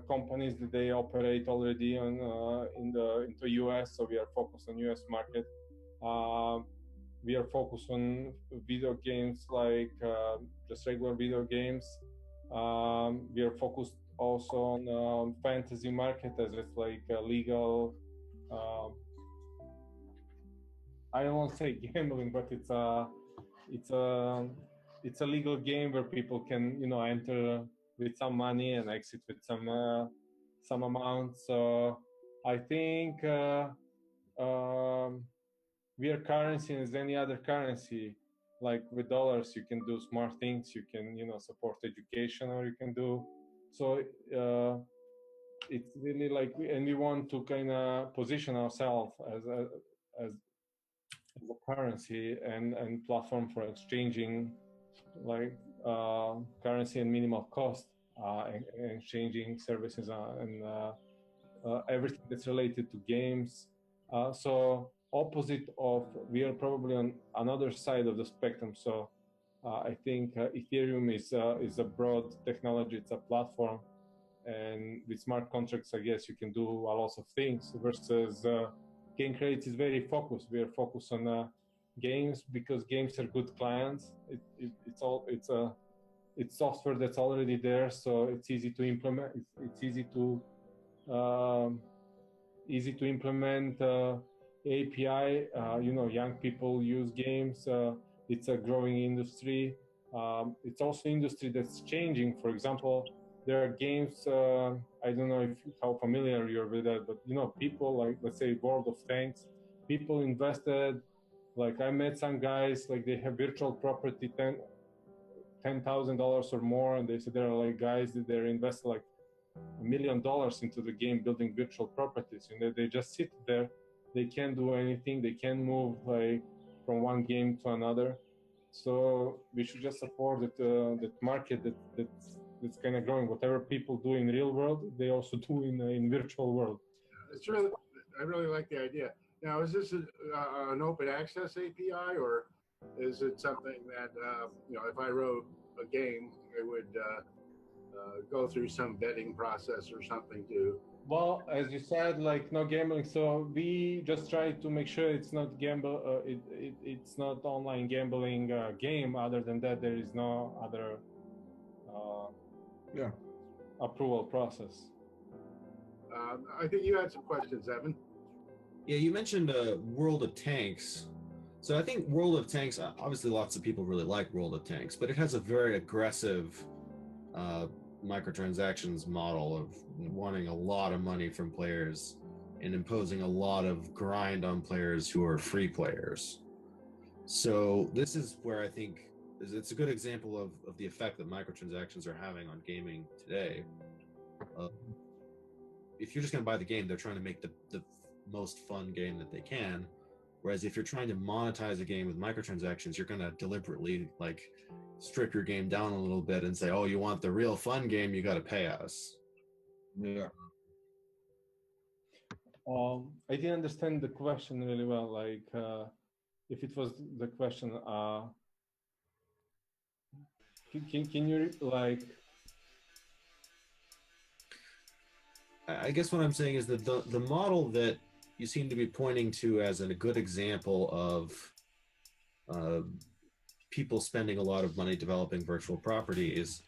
companies that they operate already into US. So we are focused on US market. We are focused on video games like just regular video games. We are focused also on fantasy market as it's like legal. I don't want to say gambling, but it's a legal game where people can enter with some money and exit with some amount. So I think we are currency as any other currency. Like with dollars, you can do smart things. You can support education, or you can do so. It's really like, and we want to kind of position ourselves as a currency and platform for exchanging like currency and minimal cost and exchanging services and everything that's related to games. So opposite of, we are probably on another side of the spectrum. So I think Ethereum is a broad technology. It's a platform, and with smart contracts, I guess you can do a lot of things. Versus GameCredits is very focused. We are focused on games because games are good clients. It's software that's already there, so it's easy to implement. It's easy to implement API. Young people use games. It's a growing industry. It's also industry that's changing. For example, there are games. I don't know how familiar you're with that, but people like, let's say, World of Tanks. People invested. Like I met some guys, like they have virtual property, $10,000 or more, and they said there are like guys that they're invested like $1 million into the game building virtual properties, and they just sit there. They can't do anything. They can't move like from one game to another. So we should just support that market that's kind of growing. Whatever people do in real world, they also do in virtual world. I really like the idea. Now, is this an open access API, or is it something that if I wrote a game, it would go through some vetting process or something to? Well, as you said, like no gambling. So we just try to make sure it's not it's not online gambling game. Other than that, there is no other approval process. I think you had some questions, Evan. Yeah, you mentioned World of Tanks. So I think World of Tanks, obviously lots of people really like World of Tanks, but it has a very aggressive uh, microtransactions model of wanting a lot of money from players and imposing a lot of grind on players who are free players. So this is where I think it's a good example of the effect that microtransactions are having on gaming today. If you're just going to buy the game, they're trying to make the most fun game that they can. Whereas if you're trying to monetize a game with microtransactions, you're going to deliberately like strip your game down a little bit and say, oh, you want the real fun game, you got to pay us. Yeah. I didn't understand the question really well. Like, if it was the question, can you like? I guess what I'm saying is that the model that you seem to be pointing to as a good example of people spending a lot of money developing virtual property is,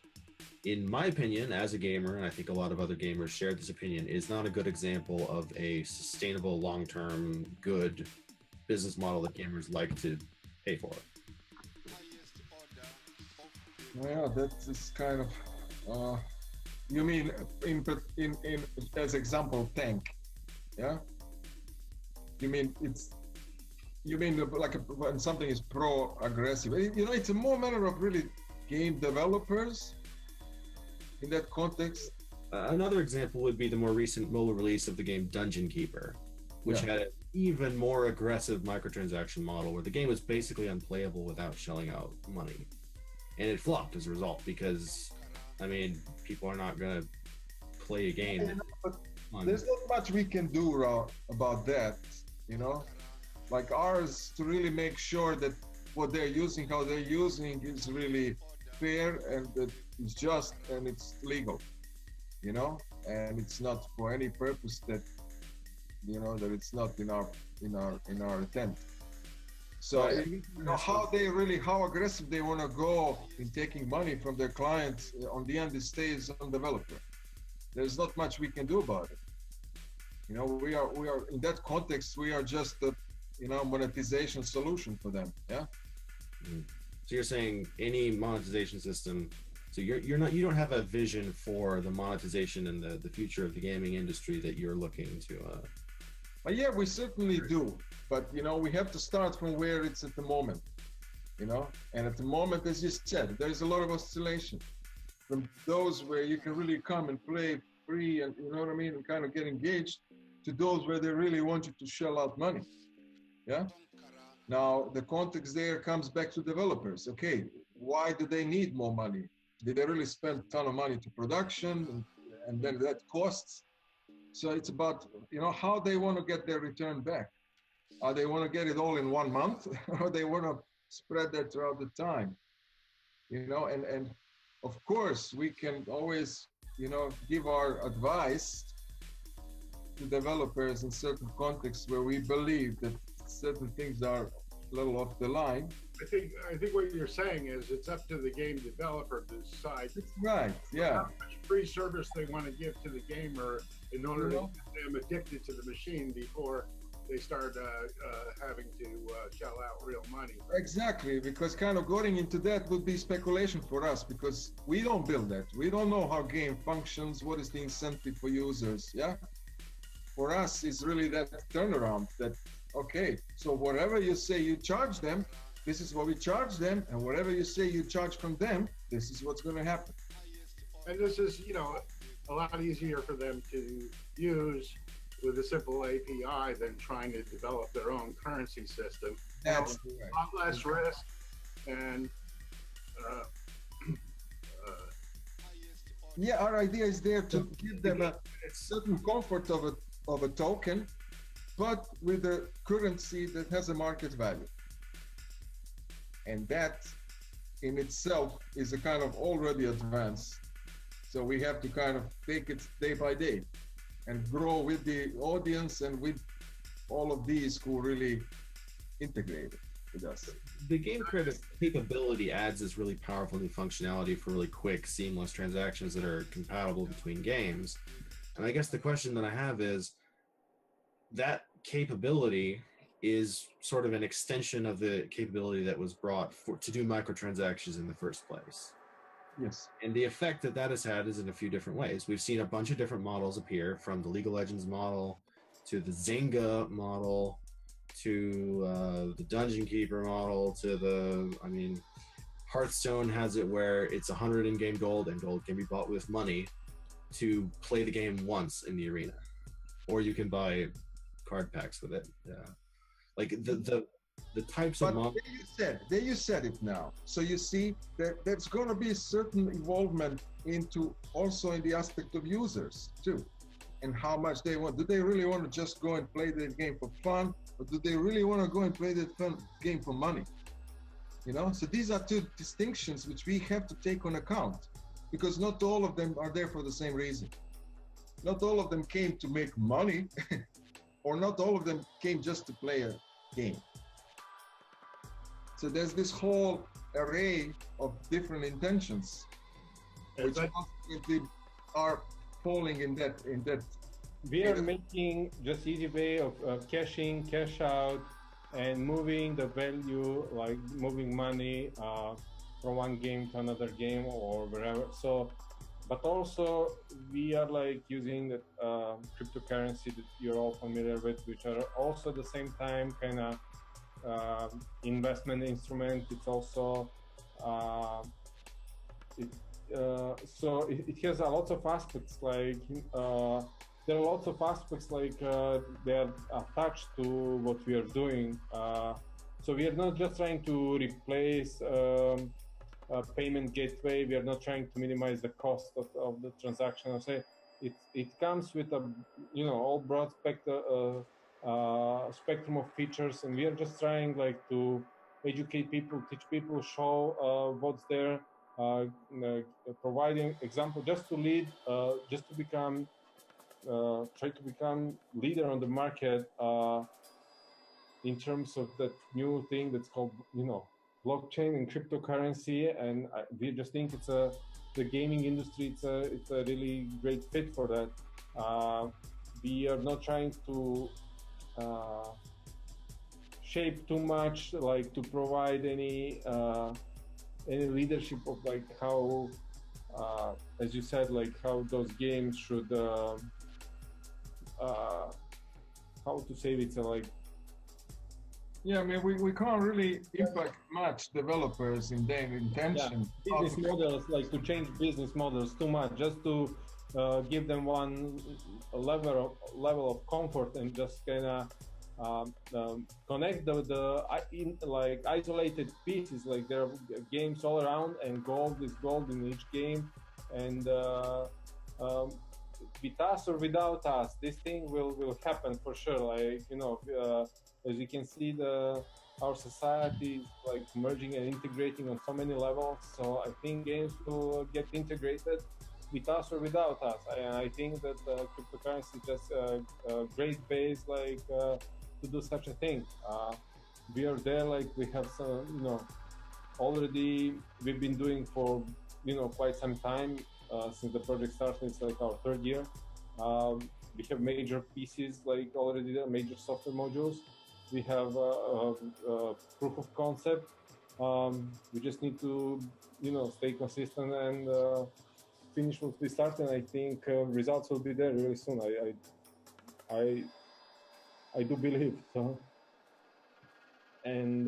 in my opinion, as a gamer, and I think a lot of other gamers share this opinion, is not a good example of a sustainable, long-term, good business model that gamers like to pay for. Yeah, that is kind of. You mean in as example tank, yeah? You mean like when something is pro-aggressive? You know, it's a more matter of really game developers in that context. Another example would be the more recent mobile release of the game Dungeon Keeper, which had an even more aggressive microtransaction model where the game was basically unplayable without shelling out money. And it flopped as a result because, I mean, people are not going to play a game. There's not much we can do about that, you know? Like ours, to really make sure that what they're using, how they're using is really fair and that it's just and it's legal, you know? And it's not for any purpose that, you know, that it's not in our intent. So you know, how aggressive they want to go in taking money from their clients, on the end it stays on developer. There's not much we can do about it. You know, we are in that context, we are just a, you know, monetization solution for them. Yeah. So you're saying any monetization system, so you don't have a vision for the monetization and the future of the gaming industry that you're looking to yeah, we certainly do. But, you know, we have to start from where it's at the moment, you know? And at the moment, as you said, there's a lot of oscillation from those where you can really come and play free and, you know what I mean, and kind of get engaged, to those where they really want you to shell out money, yeah? Now, the context there comes back to developers. Okay, why do they need more money? Did they really spend a ton of money to production and then that costs? So it's about, you know, how they want to get their return back. They want to get it all in 1 month, or they want to spread that throughout the time, you know? And of course, we can always, you know, give our advice to developers in certain contexts where we believe that certain things are a little off the line. I think what you're saying is it's up to the game developer to decide. That's right, yeah. How much free service they want to give to the gamer in order to get them addicted to the machine before they start having to shell out real money. Exactly, because kind of going into that would be speculation for us, because we don't build that. We don't know how game functions, what is the incentive for users, yeah? For us, it's really that turnaround that, okay, so whatever you say you charge them, this is what we charge them, and whatever you say you charge from them, this is what's going to happen. And this is, you know, a lot easier for them to use with a simple API than trying to develop their own currency system. That's a lot less risk, and yeah, our idea is there to give them a certain comfort of a token, but with a currency that has a market value. And that in itself is a kind of already advanced. So we have to kind of take it day by day and grow with the audience and with all of these who really integrate it with us. The GameCredits capability adds this really powerful new functionality for really quick, seamless transactions that are compatible between games. And I guess the question that I have is, that capability is sort of an extension of the capability that was brought to do microtransactions in the first place. Yes. And the effect that that has had is in a few different ways. We've seen a bunch of different models appear, from the League of Legends model to the Zynga model to the Dungeon Keeper model to Hearthstone has it where it's 100 in-game gold, and gold can be bought with money to play the game once in the arena, or you can buy card packs with it. Yeah, like the types of. But there you said it now. So you see that there's going to be a certain involvement into also in the aspect of users too, and how much they want. Do they really want to just go and play the game for fun, or do they really want to go and play the game for money? You know, so these are two distinctions which we have to take on account, because not all of them are there for the same reason. Not all of them came to make money, or not all of them came just to play a game. So there's this whole array of different intentions, which ultimately are falling in that. We are making just easy way of cash in, cash out, and moving the value, like moving money from one game to another game or wherever. So, but also we are like using the cryptocurrency that you're all familiar with, which are also at the same time kind of investment instrument. It's also so it has a lot of aspects, like there are lots of aspects like they are attached to what we are doing. So we are not just trying to replace a payment gateway. We are not trying to minimize the cost of the transaction. I say it comes with a all broad spectrum of features, and we are just trying like to educate people, teach people, show what's there, providing example, just to lead, just to become. Try to become leader on the market in terms of that new thing that's called blockchain and cryptocurrency, and we just think it's the gaming industry. It's a really great fit for that. We are not trying to shape too much, like to provide any leadership of like how, as you said, like how those games should. How to say it's like. Yeah, I mean, we can't really impact much developers in their intention. Yeah. Business models, like to change business models too much, just to give them one level of comfort and just kind of connect like isolated pieces. Like there are games all around, and gold is gold in each game, and with us or without us, this thing will happen for sure. Like as you can see, our society is like merging and integrating on so many levels. So I think games will get integrated with us or without us. I think that cryptocurrency is just a great base, like to do such a thing. We are there, like we have some, already we've been doing for quite some time. Since the project started, it's like our third year. We have major pieces, like already there, major software modules. We have proof of concept. We just need to, stay consistent and finish what we started. I think results will be there really soon. I do believe so. And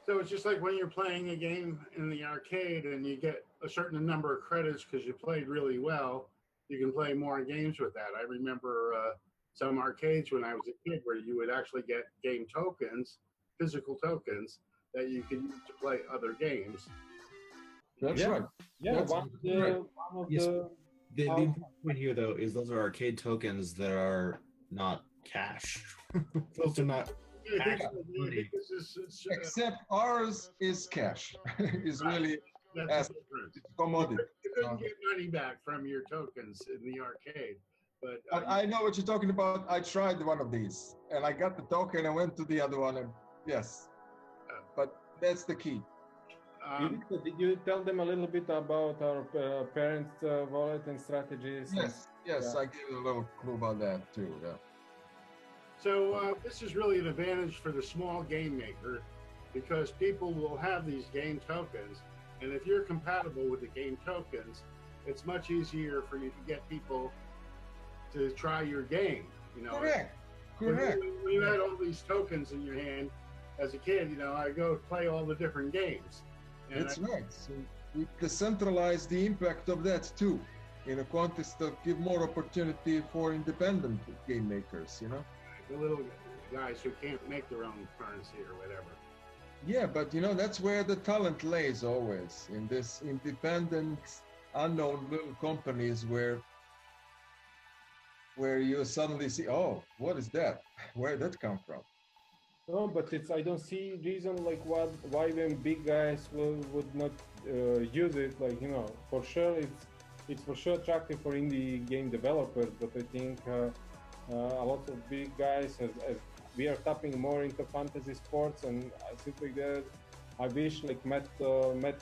so it's just like when you're playing a game in the arcade and you get a certain number of credits because you played really well, you can play more games with that. I remember some arcades when I was a kid where you would actually get game tokens, physical tokens, that you could use to play other games. That's right. Yeah, That's one of Yes. the The important point here, though, is those are arcade tokens that are not cash. Those are not. Except ours is cash. Is really that's the difference. commodity. You couldn't get money back from your tokens in the arcade. But I know what you're talking about. I tried one of these, and I got the token. I went to the other one, and yes, but that's the key. Did you tell them a little bit about our parent wallet and strategies? Yes, yes, Yeah. I gave a little clue about that too. Yeah. So this is really an advantage for the small game maker because people will have these game tokens, and if you're compatible with the game tokens, it's much easier for you to get people to try your game. You know, Correct. Correct. When you had all these tokens in your hand as a kid, you know, I go play all the different games. And That's right. So we decentralize the impact of that too, in a context of give more opportunity for independent game makers, you know? The little guys who can't make their own currency or whatever. Yeah, but you know, that's where the talent lays always, in this independent, unknown little companies where you suddenly see, oh, what is that? Where did that come from? No, but I don't see reason like why then big guys would not use it. Like, you know, for sure it's for sure attractive for indie game developers, but I think a lot of big guys as we are tapping more into fantasy sports and things like that. I wish like Matt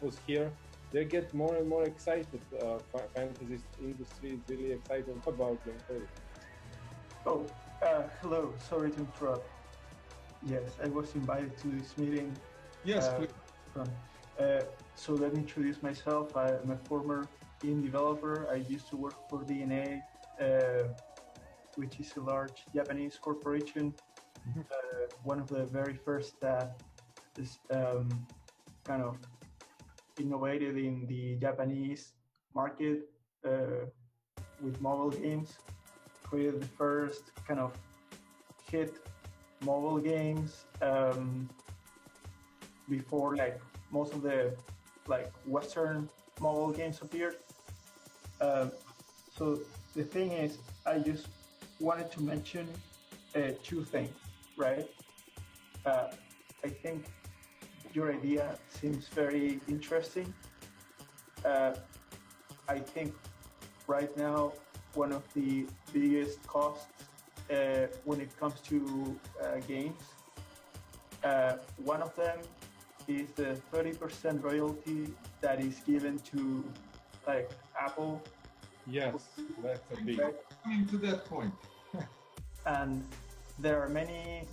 was here. They get more and more excited. Fantasy industry is really excited about GameCredits. Oh, hello. Sorry to interrupt. Yes, I was invited to this meeting. Yes, please. So let me introduce myself. I'm a former game developer. I used to work for DNA, which is a large Japanese corporation. Mm-hmm. One of the very first that is kind of innovated in the Japanese market with mobile games. Created the first kind of hit mobile games before like most of the like Western mobile games appeared. So the thing is, I just wanted to mention two things, right? I think your idea seems very interesting. I think right now one of the biggest costs when it comes to games, one of them is the 30% royalty that is given to like Apple. Yes, that's a big. Coming to that point. And there are many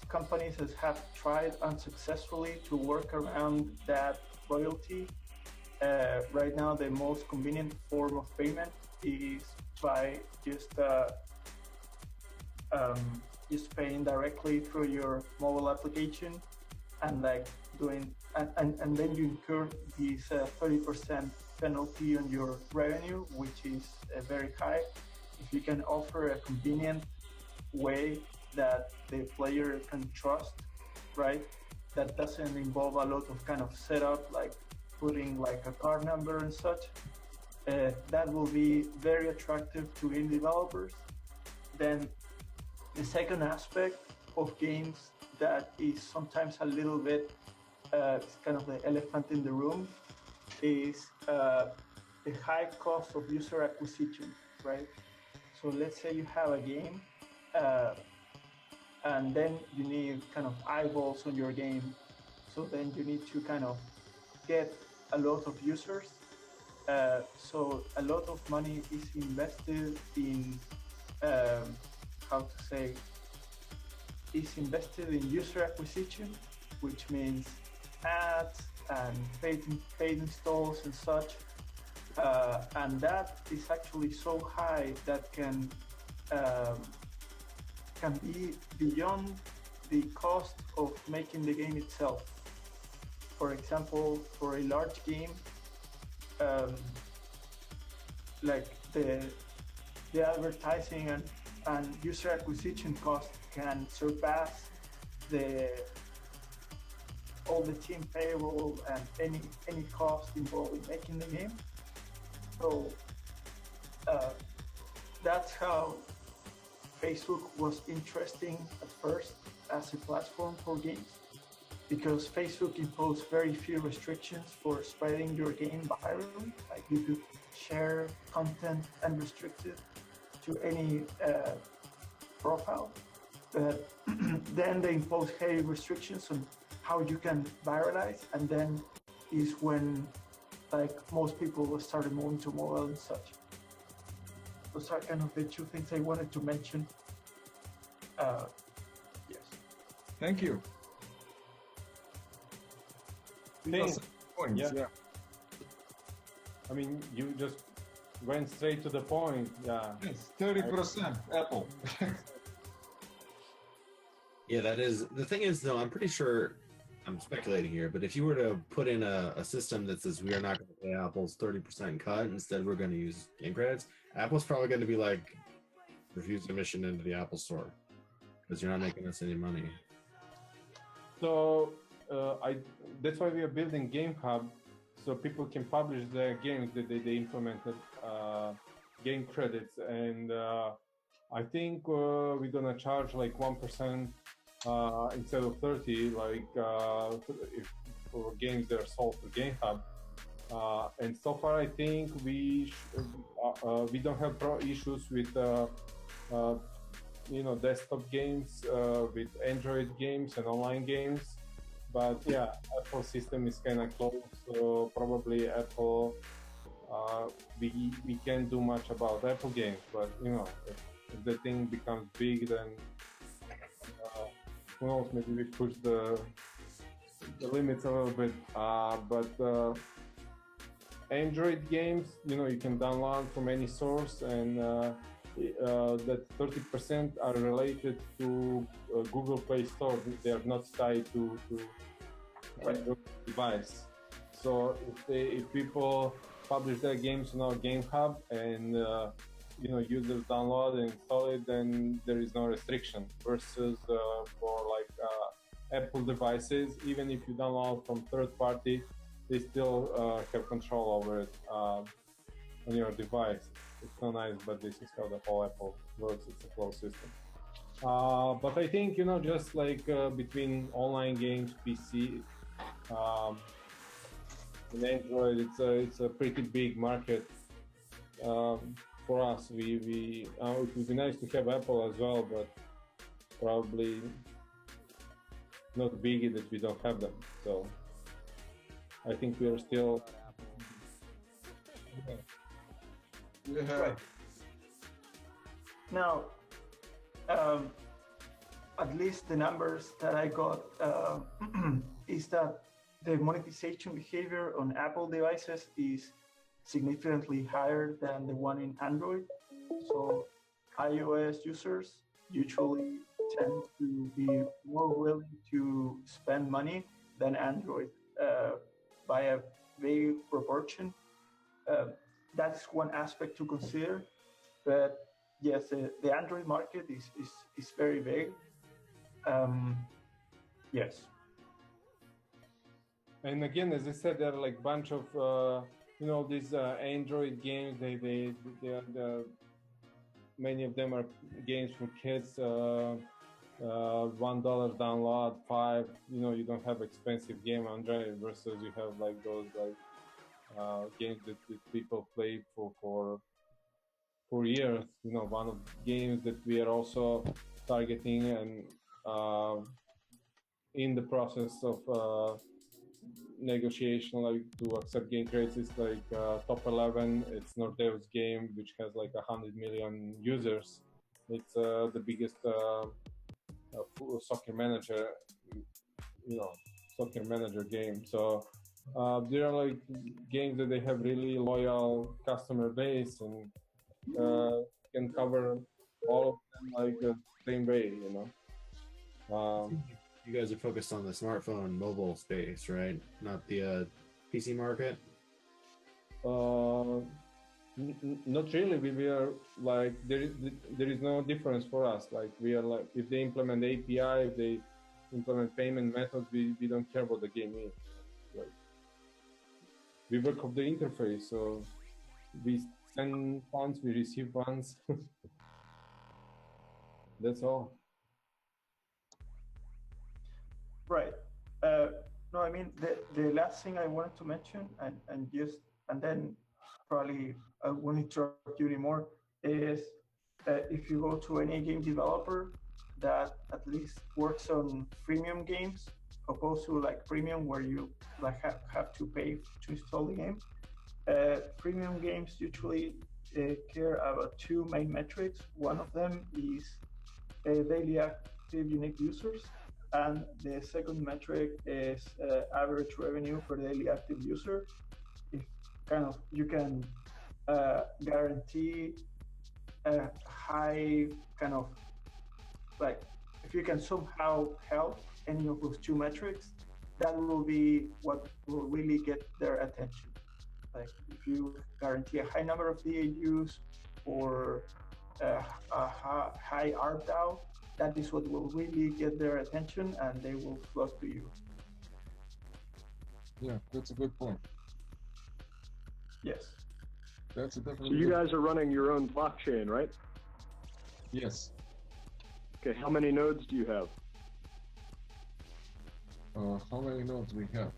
companies that have tried unsuccessfully to work around that royalty. Right now, the most convenient form of payment is by just paying directly through your mobile application, and like doing and then you incur this 30% penalty on your revenue, which is very high. If you can offer a convenient way that the player can trust, right? That doesn't involve a lot of kind of setup, like putting like a card number and such. That will be very attractive to indie developers. Then the second aspect of games that is sometimes a little bit it's kind of the elephant in the room is the high cost of user acquisition, right? So let's say you have a game and then you need kind of eyeballs on your game. So then you need to kind of get a lot of users. So a lot of money is invested in, invested in user acquisition, which means ads and paid installs and such. And that is actually so high that can be beyond the cost of making the game itself. For example, for a large game, like the advertising and user acquisition cost can surpass all the team payroll and any cost involved in making the game. So that's how Facebook was interesting at first as a platform for games, because Facebook imposed very few restrictions for spreading your game virally. Like you could share content unrestricted to any profile. But then they imposed heavy restrictions on how you can viralize, and then is when like most people started moving to mobile and such. Those are kind of the two things I wanted to mention. Yes. Thank you. Points, yeah. I mean, you just went straight to the point. Yeah. Yes, 30% Apple. Yeah, that is the thing is though, I'm pretty sure I'm speculating here, but if you were to put in a system that says we are not going to pay Apple's 30% cut, instead we're going to use game credits, Apple's probably going to be like, refuse admission into the Apple store because you're not making us any money. So that's why we are building Game Hub, so people can publish their games that they implemented game credits, and I think we're gonna charge like 1% instead of 30, like if for games that are sold to Game Hub. And so far, I think we don't have issues with desktop games, with Android games and online games. But yeah, Apple system is kind of closed, so probably Apple we can't do much about Apple games. But if the thing becomes big, then who knows? Maybe we push the limits a little bit. But Android games, you can download from any source, and that 30% are related to Google Play Store. They are not tied to Android device. So if people publish their games on our Game Hub and users download and install it, then there is no restriction. Versus for like Apple devices, even if you download from third party, they still have control over it on your device. It's not nice, but this is how the whole Apple works. It's a closed system. But I think, just like between online games, PC, and Android, it's a pretty big market for us. It would be nice to have Apple as well, but probably not big that we don't have them. So I think we are still. Yeah. Right. Now, at least the numbers that I got is that the monetization behavior on Apple devices is significantly higher than the one in Android. So iOS users usually tend to be more willing to spend money than Android by a big proportion. That's one aspect to consider. But yes, the Android market is very big. Yes. And again, as I said, there are like bunch of these Android games. They many of them are games for kids. $1 download, $5. You don't have expensive game on Android versus you have like those games that people play for years. One of the games that we are also targeting and in the process of negotiation, like to accept game credits, is like Top 11. It's Nordeo's game, which has like 100 million users. It's the biggest soccer manager game. So there are like games that they have really loyal customer base and can cover all of them like the same way. You guys are focused on the smartphone mobile space, right? Not the PC market? Not really. We are like there is no difference for us. Like we are like, if they implement API, if they implement payment methods, we don't care what the game is. Like we work off the interface, so we send funds, we receive funds. That's all. Right. No, I mean the last thing I wanted to mention, and then probably I won't interrupt you anymore, is that if you go to any game developer that at least works on freemium games, opposed to like premium where you like have to pay to install the game. Premium games usually care about two main metrics. One of them is daily active unique users, and the second metric is average revenue per daily active user. If kind of you can guarantee a high kind of like if you can somehow help any of those two metrics, that will be what will really get their attention. Like if you guarantee a high number of DAUs or a high ARPDAU, that is what will really get their attention and they will flock to you. Yeah, that's a good point. Yes. That's a definitely. So you guys are running your own blockchain, right? Yes. Okay, how many nodes do you have? How many nodes we have?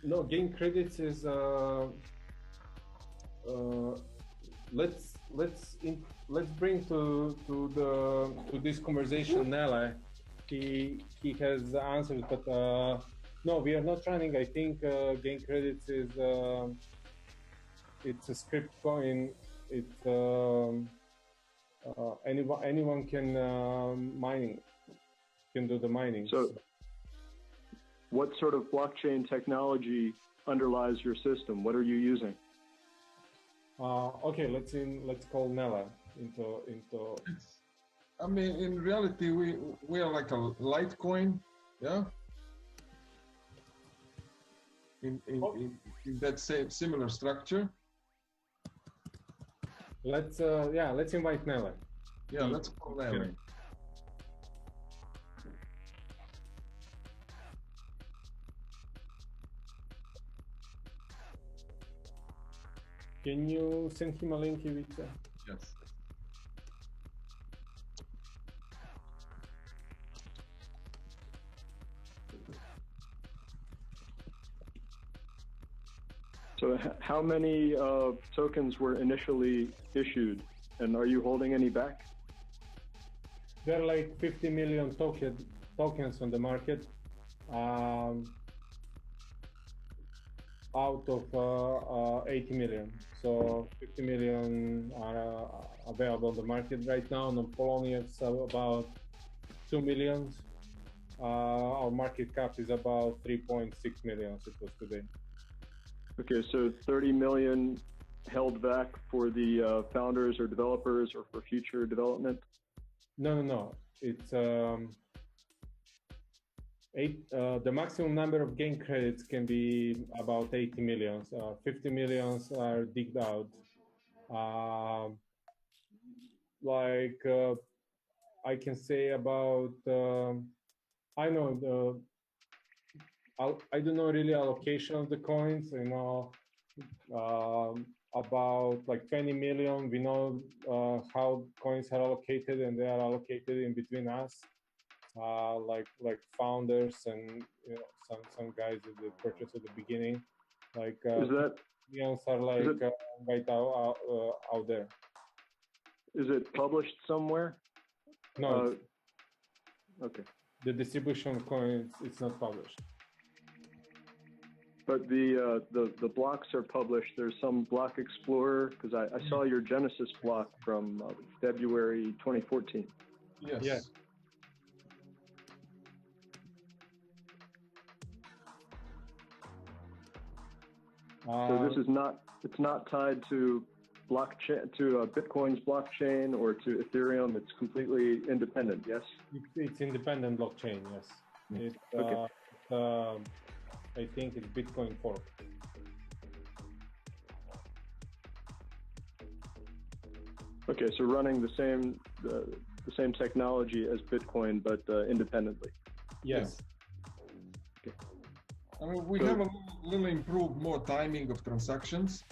No, GameCredits is let's bring to this conversation Nella. He has the answers, but no, we are not running. I think GameCredits is it's a script coin. It's anyone can can do the mining. So what sort of blockchain technology underlies your system? What are you using? Okay, let's call Nella into. I mean, in reality, we are like a Litecoin, yeah. In that same similar structure. Let's invite Nella. Yeah, let's call Nella. Can you send him a link, Ivica? Yes. So how many tokens were initially issued, and are you holding any back? There are like 50 million tokens on the market, out of 80 million. So 50 million are available on the market right now. And on Polonia, it's about 2 million. Our market cap is about 3.6 million. It was today. Okay, so 30 million held back for the founders or developers or for future development? No. It's the maximum number of game credits can be about 80 million. 50 millions are digged out. I can say about I know I don't know really allocation of the coins. You know, about like 20 million. We know how coins are allocated, and they are allocated in between us. Like founders and some guys that they purchased at the beginning. Like millions are like right out there. Is it published somewhere? No. Okay. The distribution of coins, it's not published. But the blocks are published. There's some block explorer, because I saw your Genesis block from February 2014. Yes. Yeah. So this is not, it's not tied to blockchain, to Bitcoin's blockchain or to Ethereum. It's completely independent. Yes. It's independent blockchain. Yes. It's Okay. I think it's Bitcoin fork. Okay, so running the same technology as Bitcoin, but independently. Yes. Okay. I mean, we have a little improved more timing of transactions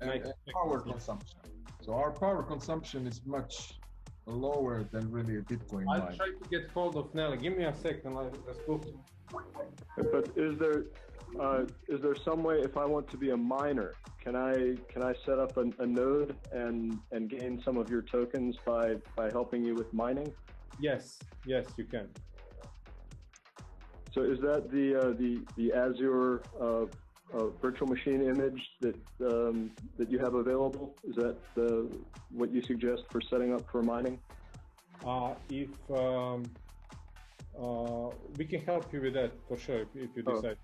and power consumption. So our power consumption is much lower than really a Bitcoin I'll mine. try to get hold of Nelly. Give me a second. Let's go. But is there some way, if I want to be a miner, can I set up a node and gain some of your tokens by helping you with mining? Yes, you can. So is that the Azure virtual machine image that that you have available? Is that what you suggest for setting up for mining? If we can help you with that for sure if you decide.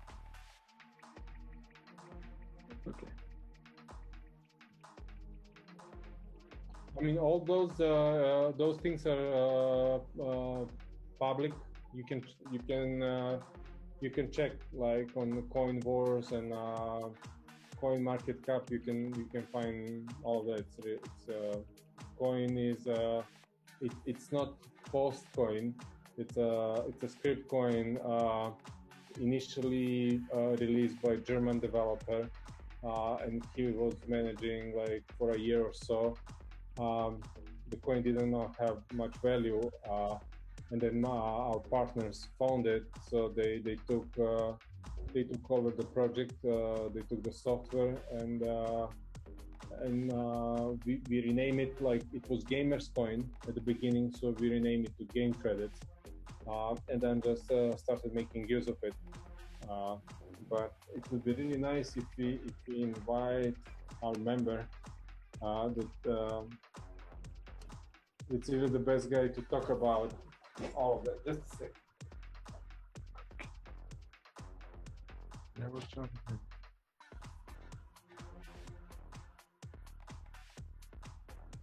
Okay. I mean, all those things are public. You can check like on Coin Wars and Coin Market Cap. You can find all that. Coin is it's not post coin. It's a script coin initially released by a German developer, and he was managing like for a year or so. The coin did not have much value, and then our partners found it, so they took over the project. They took the software and we renamed it, like it was Gamers Coin at the beginning, so we renamed it to GameCredits, and then just started making use of it. But it would be really nice if we invite our member that it's really the best guy to talk about all of that. Just a sec. Yeah, we're trying to.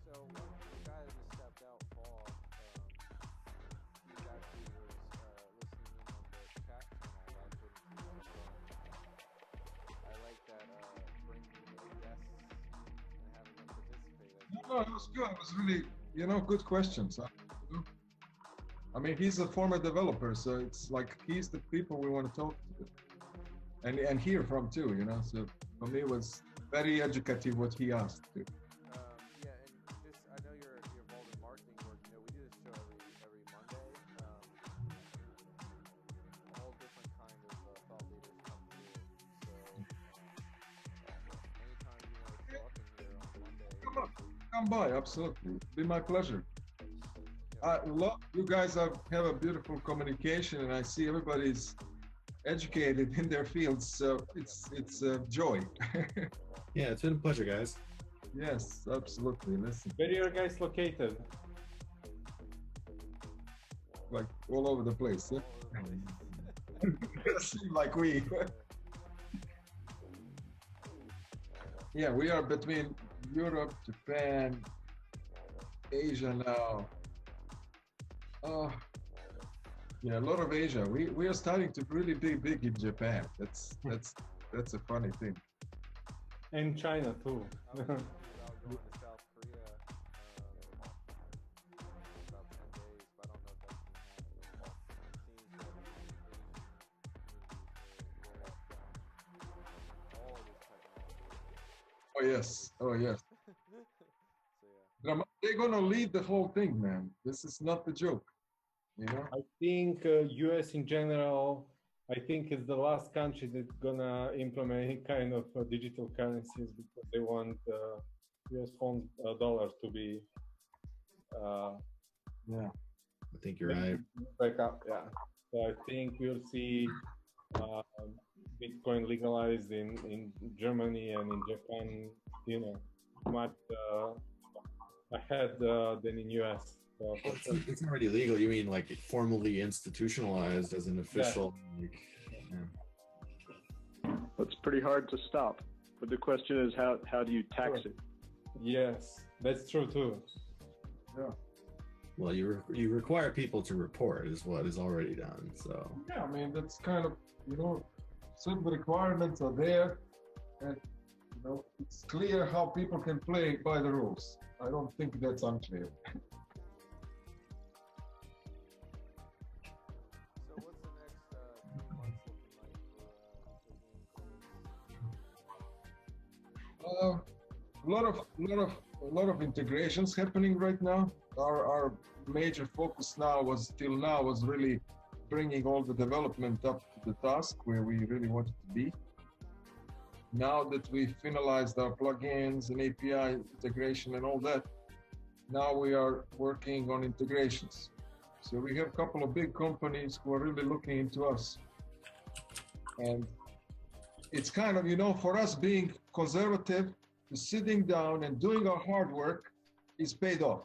So one guy that just stepped out, Paul, he actually was listening in on the chat channel that I like that bringing guests and having them participate. No, it was good. It was really, good questions. I mean, he's a former developer, so it's like he's the people we want to talk to and hear from too, So for me, it was very educative what he asked too. Yeah, and just I know you're involved in marketing work. We do this show every Monday. All different kind of thought leaders come through. So anytime you want to show up in here on Monday, come by, absolutely. It'd be my pleasure. I love you guys have a beautiful communication, and I see everybody's educated in their fields, so it's a joy. Yeah, it's been a pleasure, guys. Yes, absolutely. Listen, where are you guys located? like all over the place. Seem like we. Yeah, we are between Europe, Japan, Asia now. Yeah, a lot of Asia. We are starting to really be big in Japan. That's a funny thing. And China too. I was thinking about going to South Korea about 10 days, but I don't know if that's going to happen. It seems like Asian communities are all this technology. Oh yes. So yeah. They're gonna lead the whole thing, man. This is not the joke. I think US in general, I think it's the last country that's gonna implement any kind of digital currencies because they want US funds dollars to be. Yeah, I think you're right. Back up, yeah. So I think we'll see Bitcoin legalized in Germany and in Japan, much ahead than in US. So it's already legal. You mean like formally institutionalized as an official? Yeah. It's pretty hard to stop. But the question is, how do you tax it? Yes, that's true too. Yeah. Well, you require people to report is what is already done. So yeah, I mean that's kind of certain requirements are there, and it's clear how people can play by the rules. I don't think that's unclear. So what's the next few months looking like for A lot of integrations happening right now. Our major focus till now was really bringing all the development up to the task where we really wanted to be. Now that we finalized our plugins and API integration and all that, now we are working on integrations. So we have a couple of big companies who are really looking into us. And it's kind of, for us being conservative, sitting down and doing our hard work is paid off.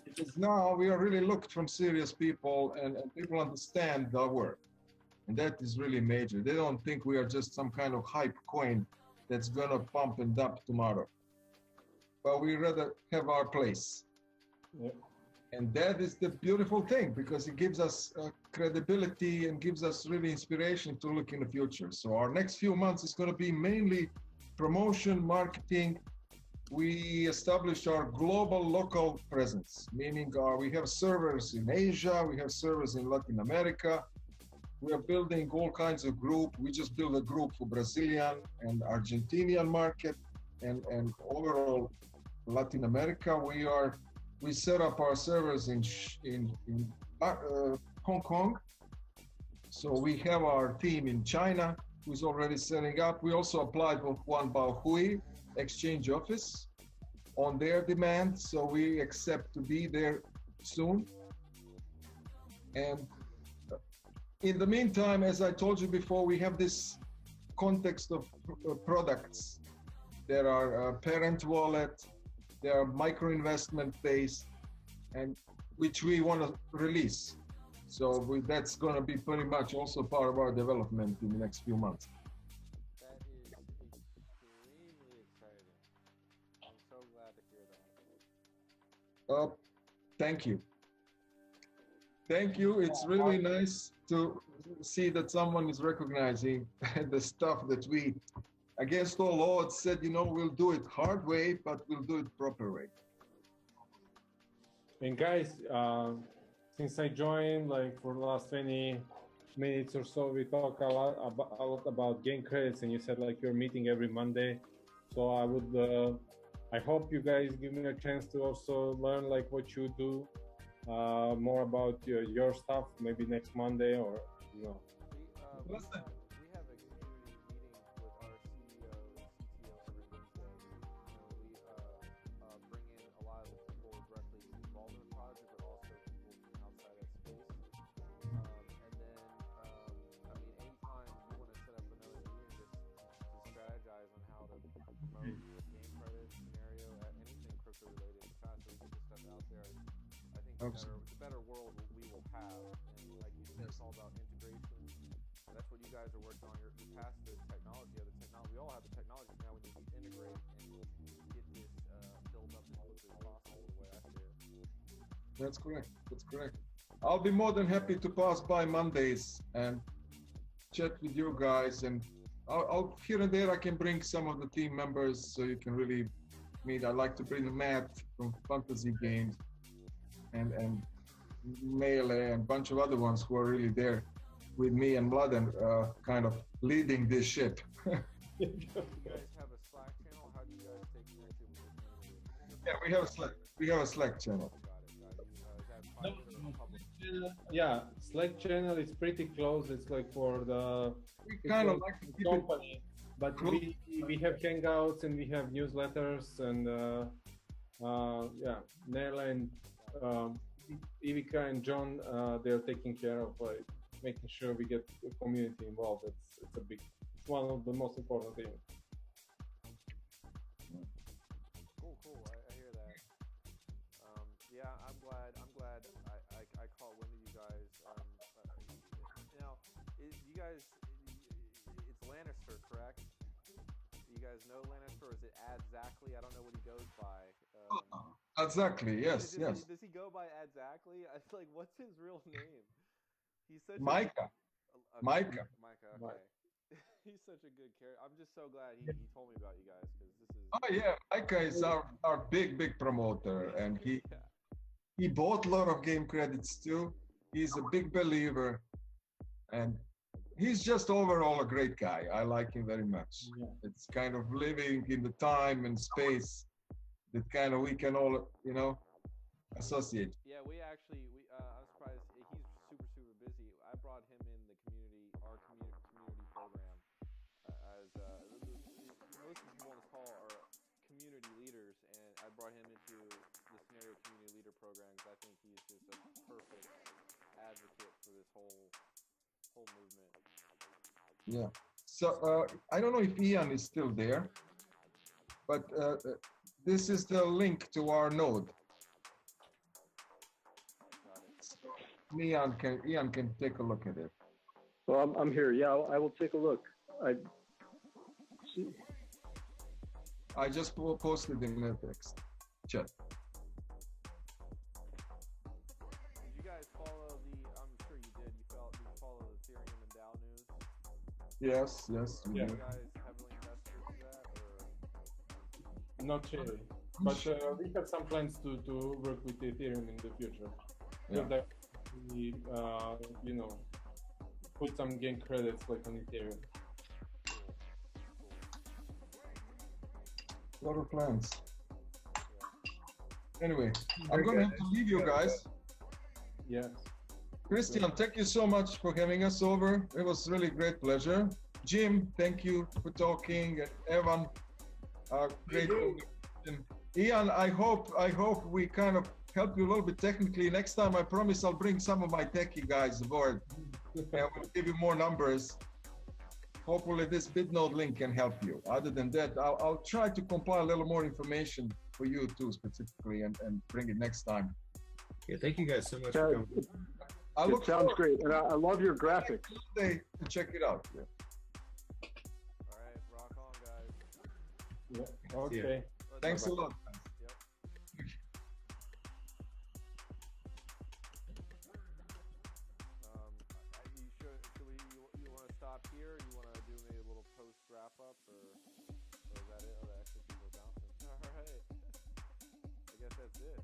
Because now we are really looked from serious people and people understand our work. And that is really major. They don't think we are just some kind of hype coin that's gonna pump and dump tomorrow. But we rather have our place. Yeah. And that is the beautiful thing, because it gives us credibility and gives us really inspiration to look in the future. So our next few months is going to be mainly promotion, marketing. We established our global local presence, meaning we have servers in Asia, we have servers in Latin America. We are building all kinds of group. We just built a group for Brazilian and Argentinian market, and overall Latin America. We set up our servers in Hong Kong. So we have our team in China who's already setting up. We also applied for Huanbao Hui exchange office on their demand. So we accept to be there soon. And in the meantime, as I told you before, we have this context of products. There are parent wallet, there are micro investment based, and which we want to release. So that's going to be pretty much also part of our development in the next few months. That is extremely exciting. I'm so glad to hear that. Thank you. Thank you. It's really nice to see that someone is recognizing the stuff that we, against all odds, said, we'll do it hard way, but we'll do it proper way. And guys, since I joined, like for the last 20 minutes or so, we talk a lot about GameCredits, and you said like you're meeting every Monday. So I hope you guys give me a chance to also learn like what you do, more about your stuff, maybe next Monday or, Listen. We have a community meeting with our CEO and CTO every Wednesday. We bring in a lot of the people directly involved in the project, but also people from outside that space. And then, anytime you want to set up another meeting just to strategize on how to promote game credit scenario, anything crypto related, the faster we get this stuff out there, I think the better world we will have. And like you said, it's all about integration. That's what you guys are working on. You're past the technology. We all have the technology now. We need to integrate and get this built up as quickly as possible. The way I see it. That's correct. That's correct. I'll be more than happy to pass by Mondays and chat with you guys. And I'll here and there I can bring some of the team members so you can really meet. I like to bring Matt from Fantasy Games and Melee and a bunch of other ones who are really there with me and Mladen kind of leading this ship. Do you guys have a Slack channel? How do you guys stay connected with the community? Yeah, we have a Slack. We have a Slack channel. Got it. Yeah, Slack channel is pretty close. It's like for the kind of like to keep company, but we have hangouts and we have newsletters and Nela and Ivica and John, they're taking care of making sure we get the community involved. It's one of the most important things. Cool. I hear that. Yeah, I'm glad I caught wind of you guys. Now, you guys, it's Lannister, correct? You guys know Lannister, or is it Adzakly? I don't know what he goes by. Exactly. Yes. Does he go by Adzakly? I feel like, what's his real name? He's such Micah. Micah. Okay. He's such a good character. I'm just so glad he told me about you guys, because this is. Oh yeah, Micah is our big promoter, and he bought a lot of game credits too. He's a big believer, and he's just overall a great guy. I like him very much. Yeah. It's kind of living in the time and space that kind of we can all associate. Yeah, I'm surprised he's super busy. I brought him in our community program as most of people on this call are community leaders, and I brought him into the Scenario Community Leader program because I think he's just a perfect Yeah. So I don't know if Ian is still there, but this is the link to our node. So Ian can take a look at it. Well, I'm here. Yeah, I will take a look. I see. I just posted in the text chat. Did you guys follow I'm sure you did. Did you follow the Ethereum and DAO news? Yes, we Are do. you guys heavily invested in that, or? Not really, but we have some plans to work with Ethereum in the future. Yeah. We'll definitely, put some game credits like on Ethereum. A lot of plans. Anyway, I'm going to have to leave you guys. Yes. Christian, thank you so much for having us over. It was really great pleasure. Jim, thank you for talking. And Evan, great. Ian, I hope we kind of helped you a little bit technically. Next time, I promise I'll bring some of my techie guys aboard. And we'll give you more numbers. Hopefully this BitNode link can help you. Other than that, I'll try to compile a little more information for you too, specifically, and bring it next time. Yeah, thank you guys so much for coming. It sounds great, and I love your graphics. To check it out. Yeah. All right, rock on, guys. Yeah. Okay. Thanks a lot. You want to stop here? Or you want to do maybe a little post wrap up, or is that it? Or the extra people bouncing? All right. I guess that's it.